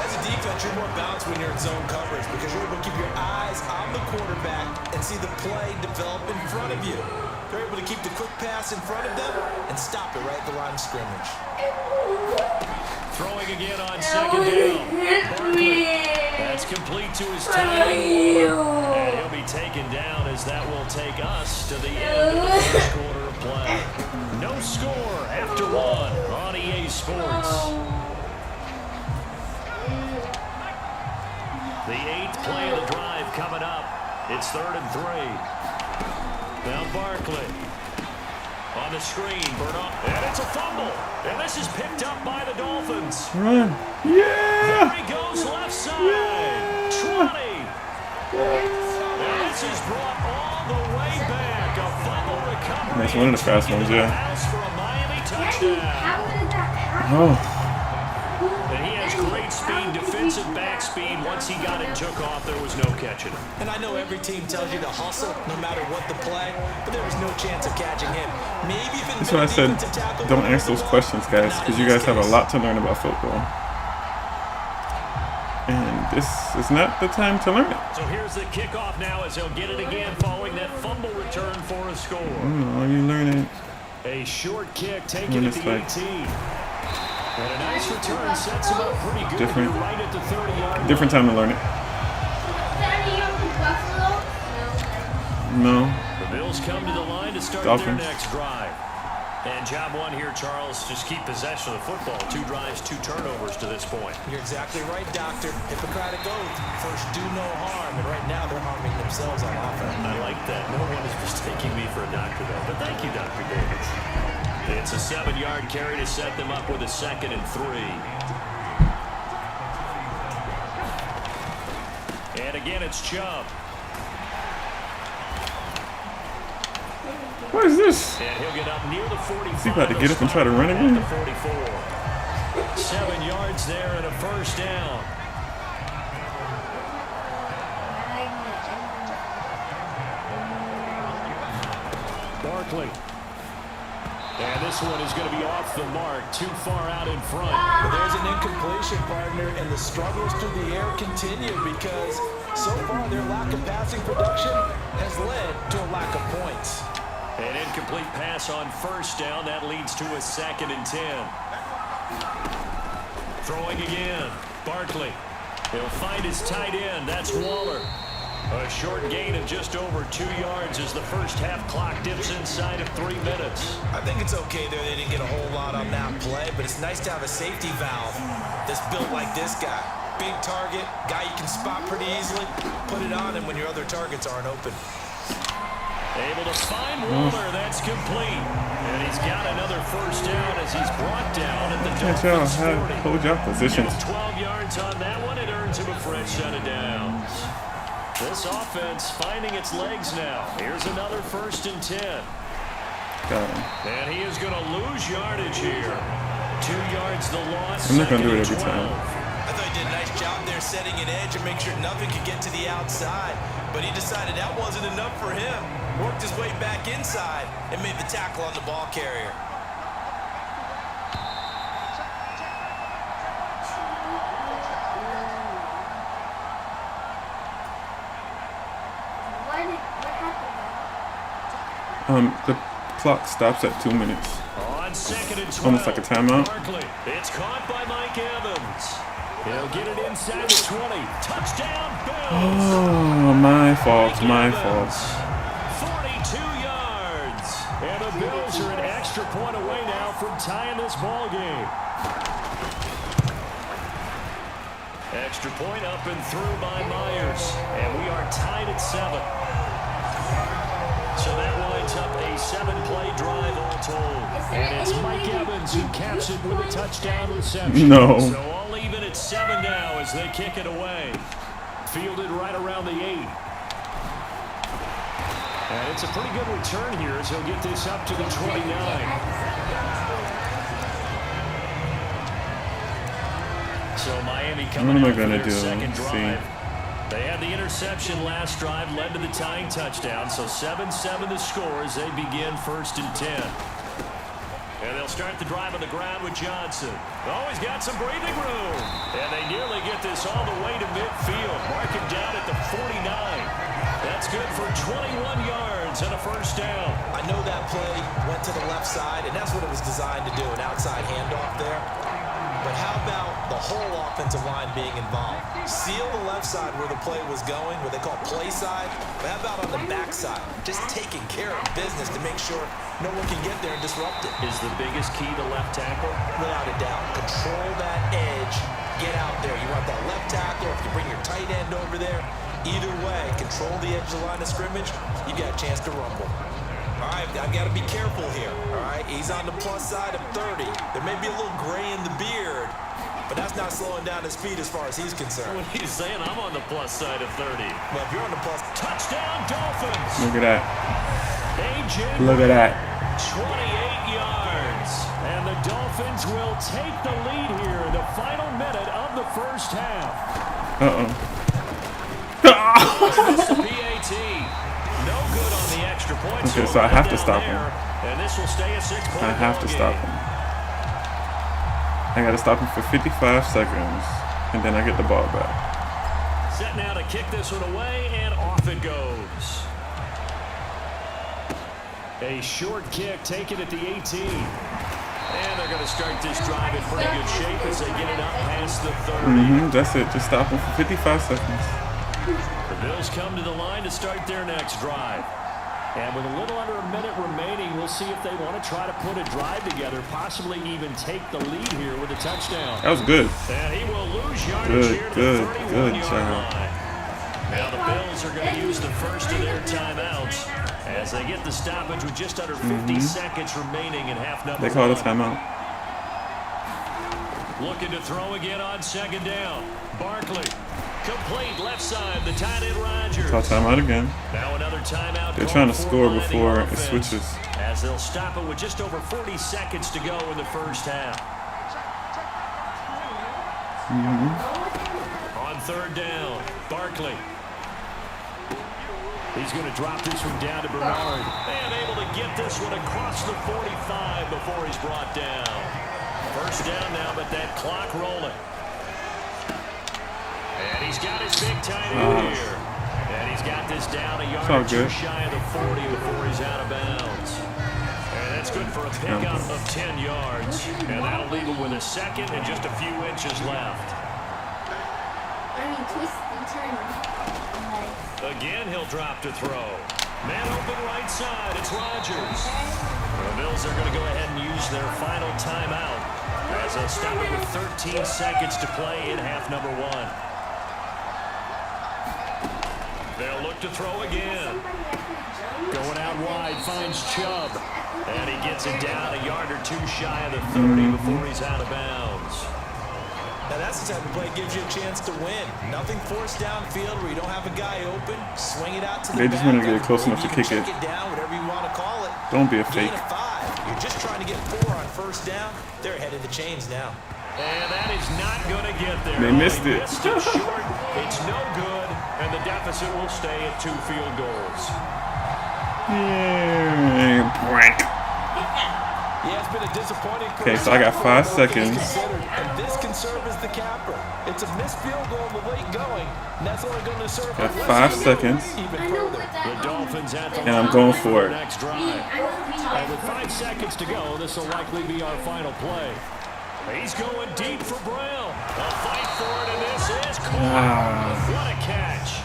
As a defense, you're more balanced when you're in zone coverage because you're able to keep your eyes on the quarterback and see the play develop in front of you. You're able to keep the quick pass in front of them and stop it right at the line of scrimmage. Throwing again on second down. Barkley. That's complete to his tight end. And he'll be taken down as that will take us to the end of the first quarter of play. No score after one on EA Sports. The 8th play of the drive coming up. It's 3rd and 3. Now Barkley. On the screen, Bernard, and it's a fumble. And this is picked up by the Dolphins. Run. Yeah. There he goes left side. Yeah. 20. And this is brought all the way back. A fumble recovery. That's one of the fast ones, yeah. For a Miami touchdown. How did that happen? Oh. And he has great speed, defensive back speed. Once he got it and took off, there was no catching him. And I know every team tells you to hustle no matter what the play, but there was no chance of catching him. Maybe even That's why I said don't ask those questions, guys, because you guys have a lot to learn about football. And this is not the time to learn it. So here's the kickoff now as he'll get it again following that fumble return for a score. You learn it. A short kick taken at the 18. And a nice return sets him up pretty good. Different. You're right at the 30-yard Different time to learn it. No. The Bills come to the line to start Dolphins. their next drive. And job one here, Charles, just keep possession of the football. 2 drives, 2 turnovers to this point. You're exactly right, Doctor. Hippocratic oath. First, do no harm. And right now, they're harming themselves on offense. I like that. No one is mistaking me for a doctor, though. But thank you, Dr. Davis. It's a 7-yard carry to set them up with a 2nd and 3. And again, it's Chubb. What is this? And he'll get up near the 45. Is he about to get up and try to run again? At the 44. 7 yards there and a first down. Barkley. And this one is going to be off the mark, too far out in front. But there's an incompletion, partner, and the struggles through the air continue because so far their lack of passing production has led to a lack of points. An incomplete pass on first down. That leads to a 2nd and 10. Throwing again. Barkley. He'll find his tight end. That's Waller. A short gain of just over 2 yards as the first half clock dips inside of 3 minutes. I think it's okay there. They didn't get a whole lot on that play, but it's nice to have a safety valve that's built like this guy. Big target, guy you can spot pretty easily. Put it on him when your other targets aren't open. Able to find Waller. That's complete. And he's got another first down as he's brought down at the Dolphins 40. Hold your positions. 12 yards on that one. It earns him a fresh set of downs. This offense finding its legs now. Here's another 1st and 10. Got him. And he is going to lose yardage here. 2 yards the loss. I'm not going to do it 2nd every and 12. time. I thought he did a nice job there setting an edge and make sure nothing could get to the outside. But he decided that wasn't enough for him. Worked his way back inside and made the tackle on the ball carrier. The clock stops at 2 minutes. On 2nd and 12. Almost like a timeout. Barkley. It's caught by Mike Evans. He'll get it inside the 20. Touchdown, Bills. Oh, my fault. My fault. 42 yards. And the Bills are an extra point away now from tying this ball game. Extra point up and through by Myers. And we are tied at 7. So that winds up a 7-play drive all told. And it's Mike Evans who caps it with a touchdown reception. No. So all even at 7 now as they kick it away. Fielded right around the 8. And it's a pretty good return here as he'll get this up to the 29. So Miami coming What am I out for gonna their do? second Let's drive. see. They had the interception last drive, led to the tying touchdown. So 7-7 the score as they begin 1st and 10. And they'll start the drive on the ground with Johnson. Oh, he's got some breathing room. And they nearly get this all the way to midfield. Mark it down at the 49. That's good for 21 yards and a first down. I know that play went to the left side, and that's what it was designed to do, an outside handoff there. But how about the whole offensive line being involved? Seal the left side where the play was going, what they call play side. But how about on the back side? Just taking care of business to make sure no one can get there and disrupt it. Is the biggest key to left tackle? Without a doubt. Control that edge. Get out there. You want that left tackle, if you bring your tight end over there. Either way, control the edge of the line of scrimmage, you got a chance to rumble. All right, I've got to be careful here. All right, he's on the plus side of 30. There may be a little gray in the beard, but that's not slowing down his speed as far as he's concerned. What he's saying, I'm on the plus side of 30. Well, if you're on the plus... Touchdown, Dolphins! Look at that. A.J. Look at that. 28 yards. And the Dolphins will take the lead here in the final minute of the first half. Uh-oh. It's the PAT. No good on the extra point. Okay, so I have to stop him. And this will stay a 6-point I have to stop him. I got to stop him for 55 seconds, and then I get the ball back. Set now to kick this one away, and off it goes. A short kick taken at the 18. And they're going to start this drive in pretty good shape as they get it up past the 30. That's it. Just stop him for 55 seconds. The Bills come to the line to start their next drive. And with a little under a minute remaining, we'll see if they want to try to put a drive together, possibly even take the lead here with a touchdown. That was good. And he will lose yardage here to the 31-yard line. Now the Bills are going to use the first of their timeouts as they get the stoppage with just under 50 seconds remaining in half number They called a one. timeout. Looking to throw again on second down. Barkley. Complete left side, the tight end Rodgers. Call timeout again. Now another timeout. They're trying to for score the before it offense, switches. as they'll stop it with just over 40 seconds to go in the first half. On third down, Barkley. He's going to drop this one down to Bernard. And able to get this one across the 45 before he's brought down. First down now, but that clock rolling. And he's got his big tight end here. And he's got this down a yard or two shy of the 40 before he's out of bounds. And that's good for a pickup of 10 yards. And that'll leave him with a second and just a few inches left. Twist and turn. Again, he'll drop to throw. Man open right side. It's Rodgers. The Bills are going to go ahead and use their final timeout as they'll stop it with 13 seconds to play in half number one. They'll look to throw again. Going out wide, finds Chubb. And he gets it down a yard or two shy of the 30 before he's out of bounds. Now that's the type of play that gives you a chance to win. Nothing forced downfield where you don't have a guy open. Swing it out to the They just want to get close enough to kick kick it. down, whatever you want to call it. Don't be a fake. Gain of 5. You're just trying to get 4 on first down. They're ahead of the chains now. And that is not going to get there. They missed it. Missed it short. It's no good, and the deficit will stay at 2 field goals. Yeah, break. Yeah, it's been a disappointing. Okay, so I got 5 seconds. And this can serve as the capper. It's a missed field goal in the late going, and that's only going to serve. Got 5 seconds. Even further. The Dolphins at the And I'm going for it. next drive. And with 5 seconds to go, this will likely be our final play. He's going deep for Brown. A fight for it, and this is caught. What a catch.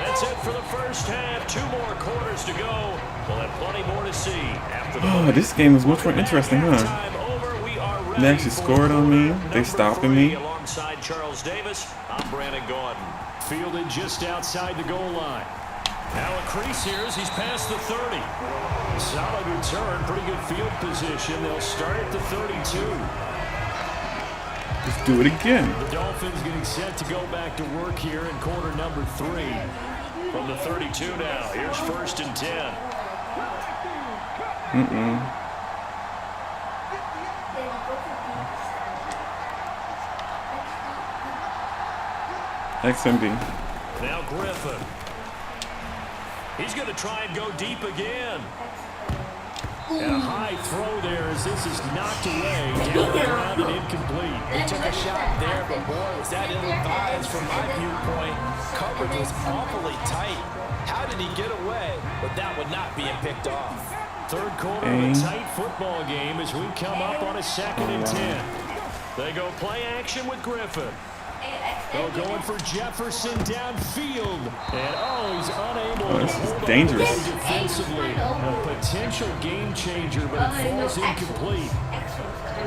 That's it for the first half. 2 more quarters to go. We'll have plenty more to see after the Oh, this game is much more interesting, huh? Time over. We are ready They actually for scored on me. number They stopping me. 3 alongside Charles Davis. I'm Brandon Gordon. Fielded just outside the goal line. Now a crease here as he's past the 30. Solid return, pretty good field position. They'll start at the 32. Let's do it again. The Dolphins getting set to go back to work here in quarter number 3. From the 32 now, here's 1st and 10. XMB. Now Griffin. He's going to try and go deep again. And a high throw there as this is knocked away. Down the ground and incomplete. He took a shot there, but boy, was that ill-advised from my viewpoint. Coverage was awfully tight. How did he get away? But that would not being picked off. Third quarter of a tight football game as we come up on a 2nd and 10. They go play action with Griffin. They're going for Jefferson downfield. And he's unable to hold dangerous. on defensively. A potential game changer, but it falls incomplete.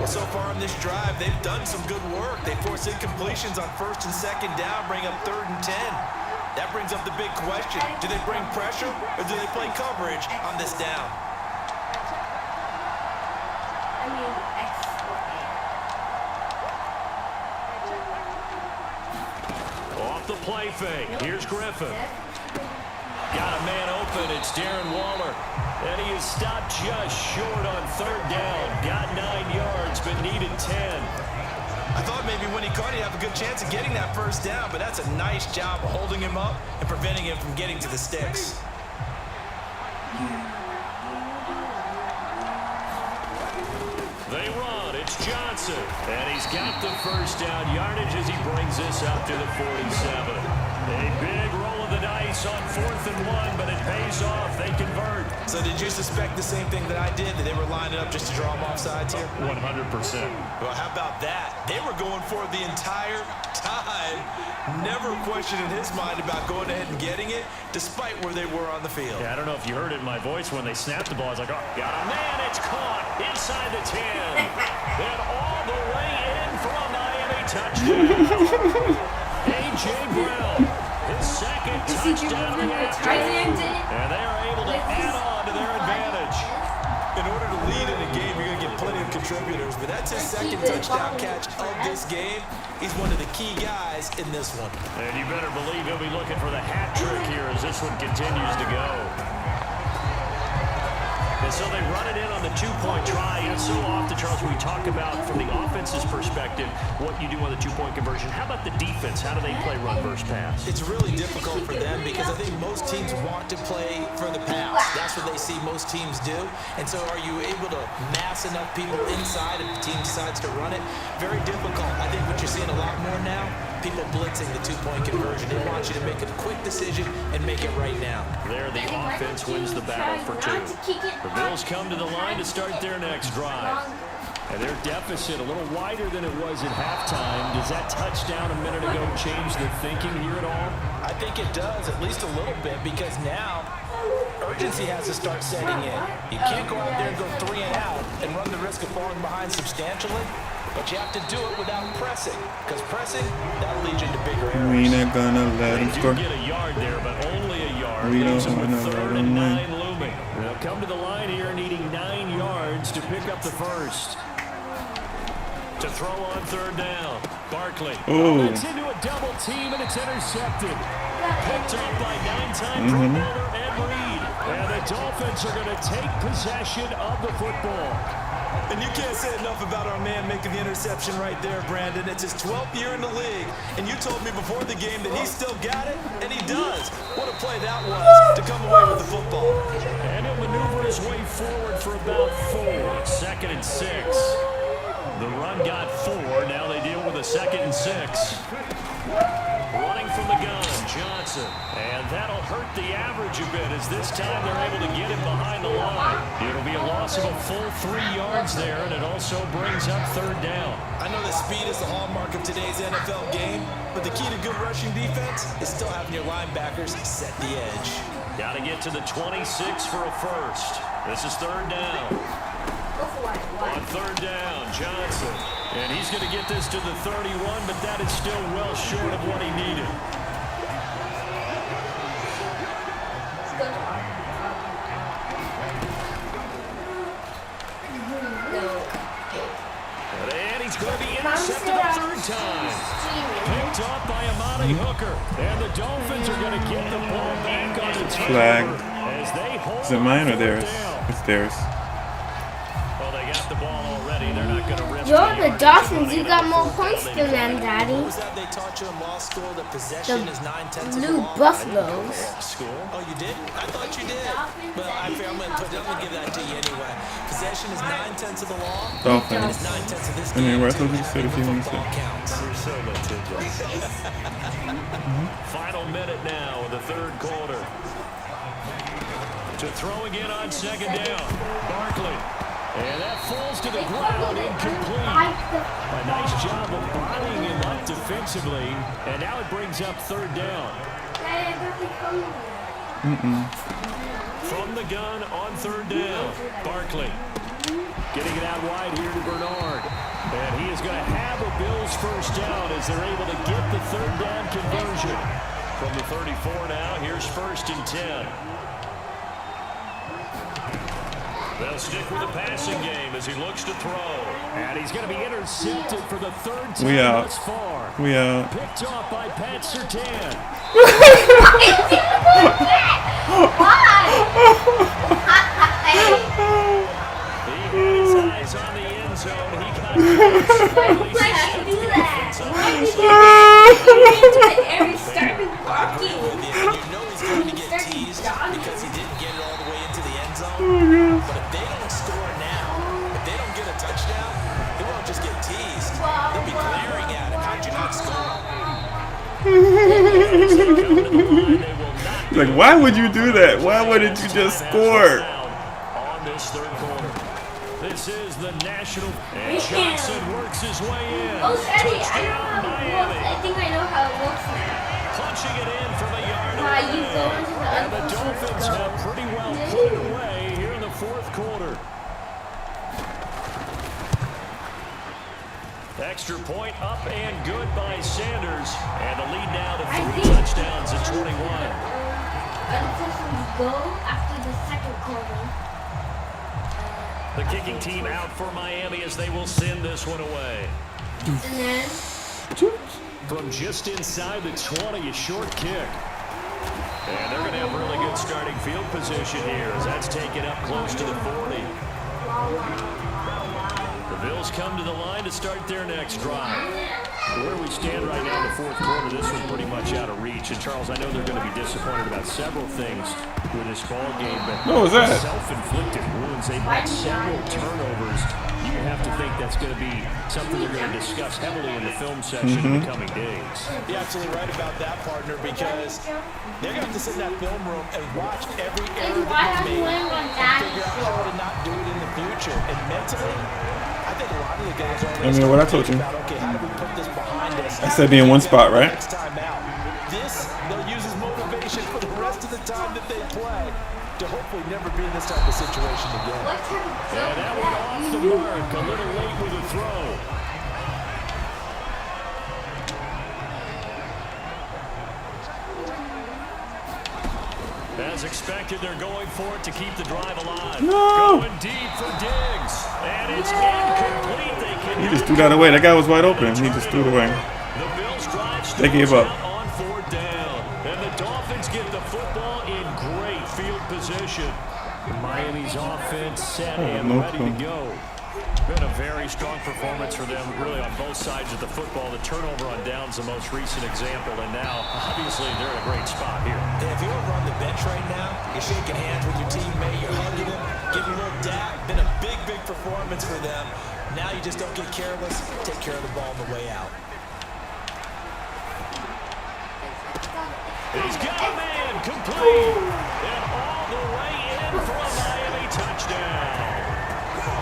Well, so far on this drive, they've done some good work. They force incompletions on 1st and 2nd down, bring up 3rd and 10. That brings up the big question. Do they bring pressure or do they play coverage on this down? Off the play fake. Here's Griffin. Got a man open. It's Darren Waller. And he is stopped just short on 3rd down. Got 9 yards, but needed 10. I thought maybe when he caught, he'd have a good chance of getting that 1st down, but that's a nice job holding him up and preventing him from getting to the sticks. They run. It's Johnson. And he's got the 1st down yardage as he brings this up to the 47. A big roll of the dice on 4th and 1, but it pays off. They convert. So did you suspect the same thing that I did, that they were lining up just to draw him off sides here? 100%. Well, how about that? They were going for it the entire time. Never questioned in his mind about going ahead and getting it, despite where they were on the field. Yeah, I don't know if you heard it in my voice when they snapped the ball. I was like, oh, got a man. It's caught inside the 10. Then all the way in for a Miami touchdown. A.J. Brown, his 2nd touchdown of the afternoon. And they are able to add on to their advantage. In order to lead in a game, you're going to get plenty of contributors, but that's his 2nd touchdown catch of this game. He's one of the key guys in this one. And you better believe he'll be looking for the hat trick here as this one continues to go. And so they run it in on the 2-point try. And so often, Charles, we talk about from the offense's perspective what you do on the 2-point conversion. How about the defense? How do they play run versus pass? It's really difficult for them because I think most teams want to play for the pass. That's what they see most teams do. And so are you able to mass enough people inside if the team decides to run it? Very difficult. I think what you're seeing a lot more now, people blitzing the 2-point conversion. They want you to make a quick decision and make it right now. There, the offense wins the battle for 2. The Bills come to the line to start their next drive. And their deficit a little wider than it was at halftime. Does that touchdown a minute ago change the thinking here at all? I think it does, at least a little bit, because now urgency has to start setting in. You can't go out there and go 3 and out and run the risk of falling behind substantially. But you have to do it without pressing, because pressing, that'll lead you into bigger errors. We not gonna let him They score. do get a yard there, but only a yard. We don't Leaves them with wanna let 3rd him and win. 9 looming. They'll come to the line here needing 9 yards to pick up the 1st. To throw on 3rd down. Barkley. Oh. It's into a double team and it's intercepted. Picked up by 9-time Pro Bowler Ed Reed. And the Dolphins are going to take possession of the football. And you can't say enough about our man making the interception right there, Brandon. It's his 12th year in the league, and you told me before the game that he still got it, and he does. What a play that was to come away with the football. And he'll maneuver his way forward for about 4. 2nd and 6. The run got 4. Now they deal with a 2nd and 6. Running from the gun, Johnson. And that'll hurt the average a bit as this time they're able to get him behind the line. It'll be a loss of a full 3 yards there, and it also brings up 3rd down. I know that speed is the hallmark of today's NFL game, but the key to good rushing defense is still having your linebackers set the edge. Got to get to the 26 for a 1st. This is 3rd down. On 3rd down, Johnson. And he's going to get this to the 31, but that is still well short of what he needed. And he's going to be intercepted a 3rd time. Picked off by Amani Hooker. And the Dolphins are going to get the ball back on the Flag. as they hold Is it mine or on theirs? 4th down. It's theirs. Well, they got the ball already. they're not going to risk You're the Dolphins. You got more points than them, Daddy. What was that they taught you in law school? That possession is 9/10 of the Blue law? Buffaloes. School. Oh, you did? I thought you did. But I'm gonna give that to you anyway. Possession is 9/10 of the law. Dolphins. It's 9/10 of this I mean, game. what else you said if you want to say? Counts. You're so litigious. Final minute now in the third quarter. To throw again on second down. Barkley. And that falls to the ground, incomplete. A nice job of bodying him up defensively. And now it brings up third down. From the gun on third down. Barkley. Getting it out wide here to Bernard. And he is going to have a Bills first down as they're able to get the third down conversion. From the 34 now, here's 1st and 10. They'll stick with the passing game as he looks to throw. And he's going to be intercepted for the third time thus far. We out. Picked off by Pat Surtain. He had his eyes on the end zone. He got Why have to do that? Why did you every starting barking? You know he's going to get teased because he didn't get it all the way into the end zone. But if they don't score now, if they don't get a touchdown, he won't just get teased. They'll be glaring at him. How'd you not score? He's like, why would you do that? Why wouldn't you just score? On this third quarter. This is the national. And Johnson works his way in. Oh, Daddy, I know how it works. I think I know how it works now. Punching it in from a yard You go into the and the other Dolphins go. have pretty well put it away here in the fourth quarter. Extra point up and good by Sanders. And the lead now to 3 touchdowns at 21. Unconscious go after the second quarter. The kicking team out for Miami as they will send this one away. And then From just inside the 20, a short kick. And they're going to have really good starting field position here as that's taken up close to the 40. The Bills come to the line to start their next drive. Where we stand right now in the fourth quarter, this one's pretty much out of reach. And Charles, I know they're going to be disappointed about several things with this ball game, but what was that? Self-inflicted wounds. They've had several turnovers. You have to think that's going to be something they're going to discuss heavily in the film section in the coming days. You're absolutely right about that, partner, because they're going to have to sit in that film room and watch every error that was made and figure out how to not do it in the future. And mentally, I think a lot of the guys are already what I told you. about, okay, how do we put this behind us? I said be in one spot, right? Next time out. This, they'll use as motivation for the rest of the time that they play to hopefully never be in this type of situation again. And that one off the mark, a little late with a throw. As expected, they're going for it to keep the drive alive. No! Going deep for Diggs. And it's incomplete. He just threw that away. That guy was wide open. He just threw it away. The Bills drive They gave up. on fourth down. And the Dolphins get the football in great field position. Miami's offense set and ready to go. Been a very strong performance for them, really, on both sides of the football. The turnover on downs, the most recent example, and now, obviously, they're in a great spot here. And if you're over on the bench right now, you're shaking hands with your teammate, you're hugging him, giving a little dap. Been a big, big performance for them. Now you just don't get careless. Take care of the ball on the way out. He's got a man complete, and all the way in for a Miami touchdown.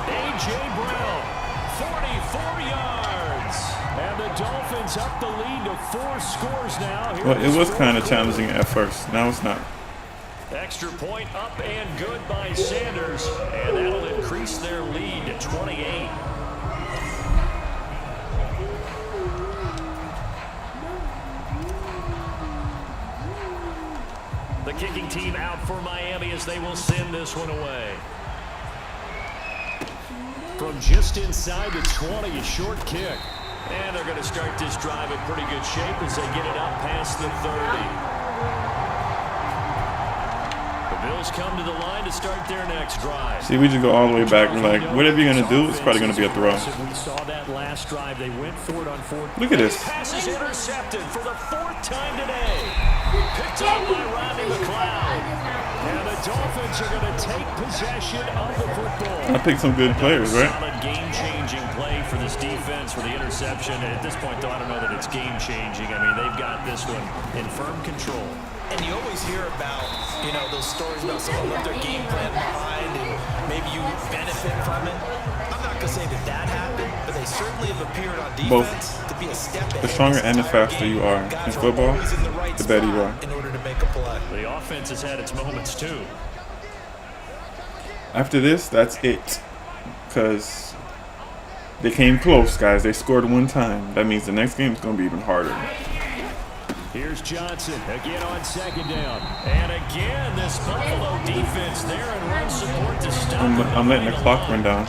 A.J. Brown, 44 yards. And the Dolphins up the lead to 4 scores now. Here Well, it was kind of challenging at first. Now it's not. Extra point up and good by Sanders. And that'll increase their lead to 28. The kicking team out for Miami as they will send this one away. From just inside the 20, a short kick. And they're going to start this drive in pretty good shape as they get it up past the 30. The Bills come to the line to start their next drive. See, we just go all the way back. We're like, whatever you're going to do, it's probably going to be a throw. We saw that last drive. They went for it on fourth. Look at this. Pass is intercepted for the 4th time today. Picked up by Rodney McLeod. And the Dolphins are going to take possession of the football. I picked some good players, right? Solid game-changing play for this defense for the interception. And at this point, though, I don't know that it's game-changing. I mean, they've got this one in firm control. And you always hear about, you know, those stories about someone left their game plan behind and maybe you benefit from it. I'm not going to say that that happened, but they certainly have appeared on defense to be a step ahead. The stronger and the faster you are in football, the better you are. In order to make a play. The offense has had its moments, too. After this, that's it. Because they came close, guys. They scored one time. That means the next game is going to be even harder. Here's Johnson again on 2nd down. And again, this Buffalo defense there and run support to stop. I'm letting the clock run down.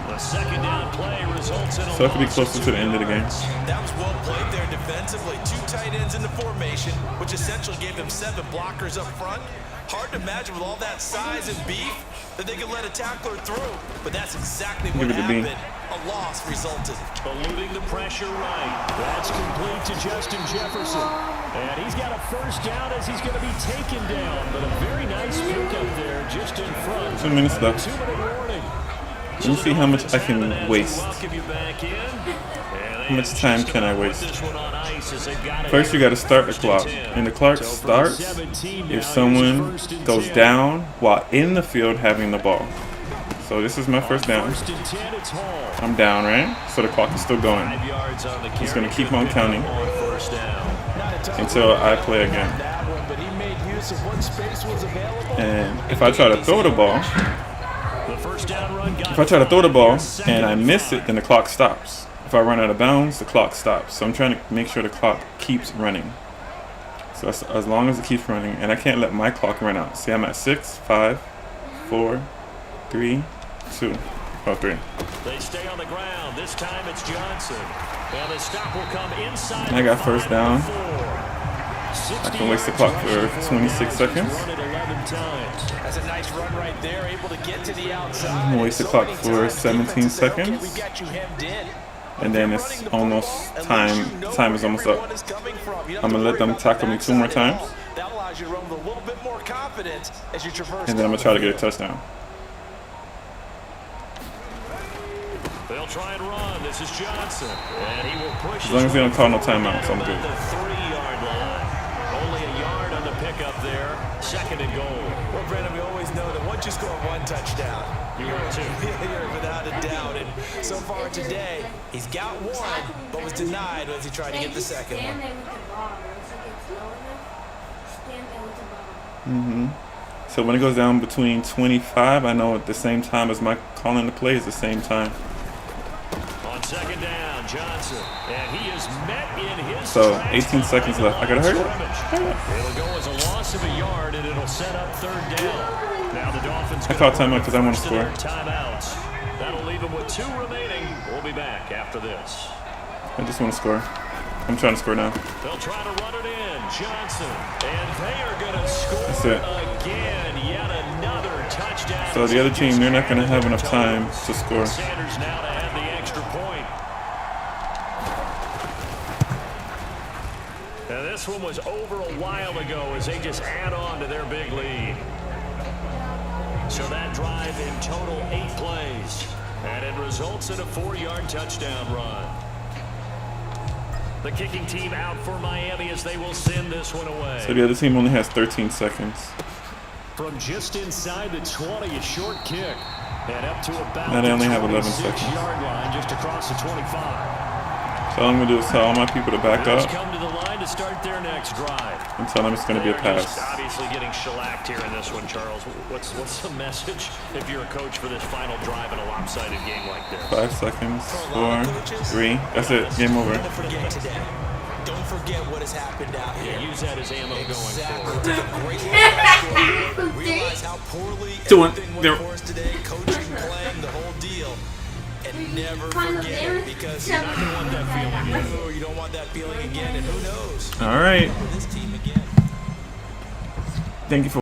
The 2nd down play results in a So it could be closer to the end of the game. That was well played there defensively. 2 tight ends in the formation, which essentially gave them 7 blockers up front. Hard to imagine with all that size and beef that they could let a tackler through. But that's exactly what happened. A loss resulted. Eluding the pressure right. That's complete to Justin Jefferson. And he's got a 1st down as he's going to be taken down. But a very nice pickup there just in front. 2 minutes left. 2-minute warning. Let me see how much I can waste. How much time can I waste? First, you got to start the clock. And the clock starts if someone goes down while in the field having the ball. So this is my 1st down. I'm down, right? So the clock is still going. It's going to keep on counting until I play again. And if I try to throw the ball, and I miss it, then the clock stops. If I run out of bounds, the clock stops. So I'm trying to make sure the clock keeps running. So as long as it keeps running, and I can't let my clock run out. See, I'm at 6, 5, 4, 3, 2. Oh, 3. They stay on the ground. This time it's Johnson. And the stop will come inside. I got 1st down. I can waste the clock for 26 seconds. That's a nice run right there, able to get to the outside. I'm gonna waste the clock for 17 seconds. And then it's almost time. Time is almost up. I'm gonna let them tackle me 2 more times. And then I'm gonna try to get a touchdown. They'll try and run. This is Johnson. And he will push. As long as they don't call no timeouts, I'm good. The 3-yard line. Only a yard on the pickup there. 2nd and goal. Well, Brandon, we always know that once you score 1 touchdown, you're without a doubt. And so far today, he's got 1, but was denied as he tried to get the 2nd one. So when it goes down between 25, I know at the same time as my calling the play is the same time. On 2nd down, Johnson, and he is met in his. So 18 seconds left. I gotta hurry up. It'll go as a loss of a yard, and it'll set up 3rd down. Now the Dolphins. I caught timeout because I want to score. Timeouts. That'll leave them with 2 remaining. We'll be back after this. I just want to score. I'm trying to score now. They'll try to run it in. Johnson, and they are going to score That's it. again. Yet another touchdown. So the other team, they're not going to have enough time to score. Sanders now to have the extra point. Now this one was over a while ago as they just add on to their big lead. So that drive in total 8 plays. And it results in a 4-yard touchdown run. The kicking team out for Miami as they will send this one away. So the other team only has 13 seconds. From just inside the 20, a short kick. And up to about Now they only have 11 the seconds. 26-yard line just across the 25. So all I'm going to do is tell all my people to back Bills up come to the line to start their next drive. and tell them it's going to be a They're just pass. obviously getting shellacked here in this one, Charles. What's the message if you're a coach for this final drive in a lopsided game like this? 5 seconds, 4, 3. That's it. Game over. Don't forget today. Don't forget what has happened out here. Yeah, use that as ammo going forward. Take a great look. Realize how poorly Doing- everything went they're- for us today. Coaching, playing, the whole deal. And never forget it because you're not going to want that feeling again. No, you don't want that feeling again. And who knows? All right. This team again. Thank you for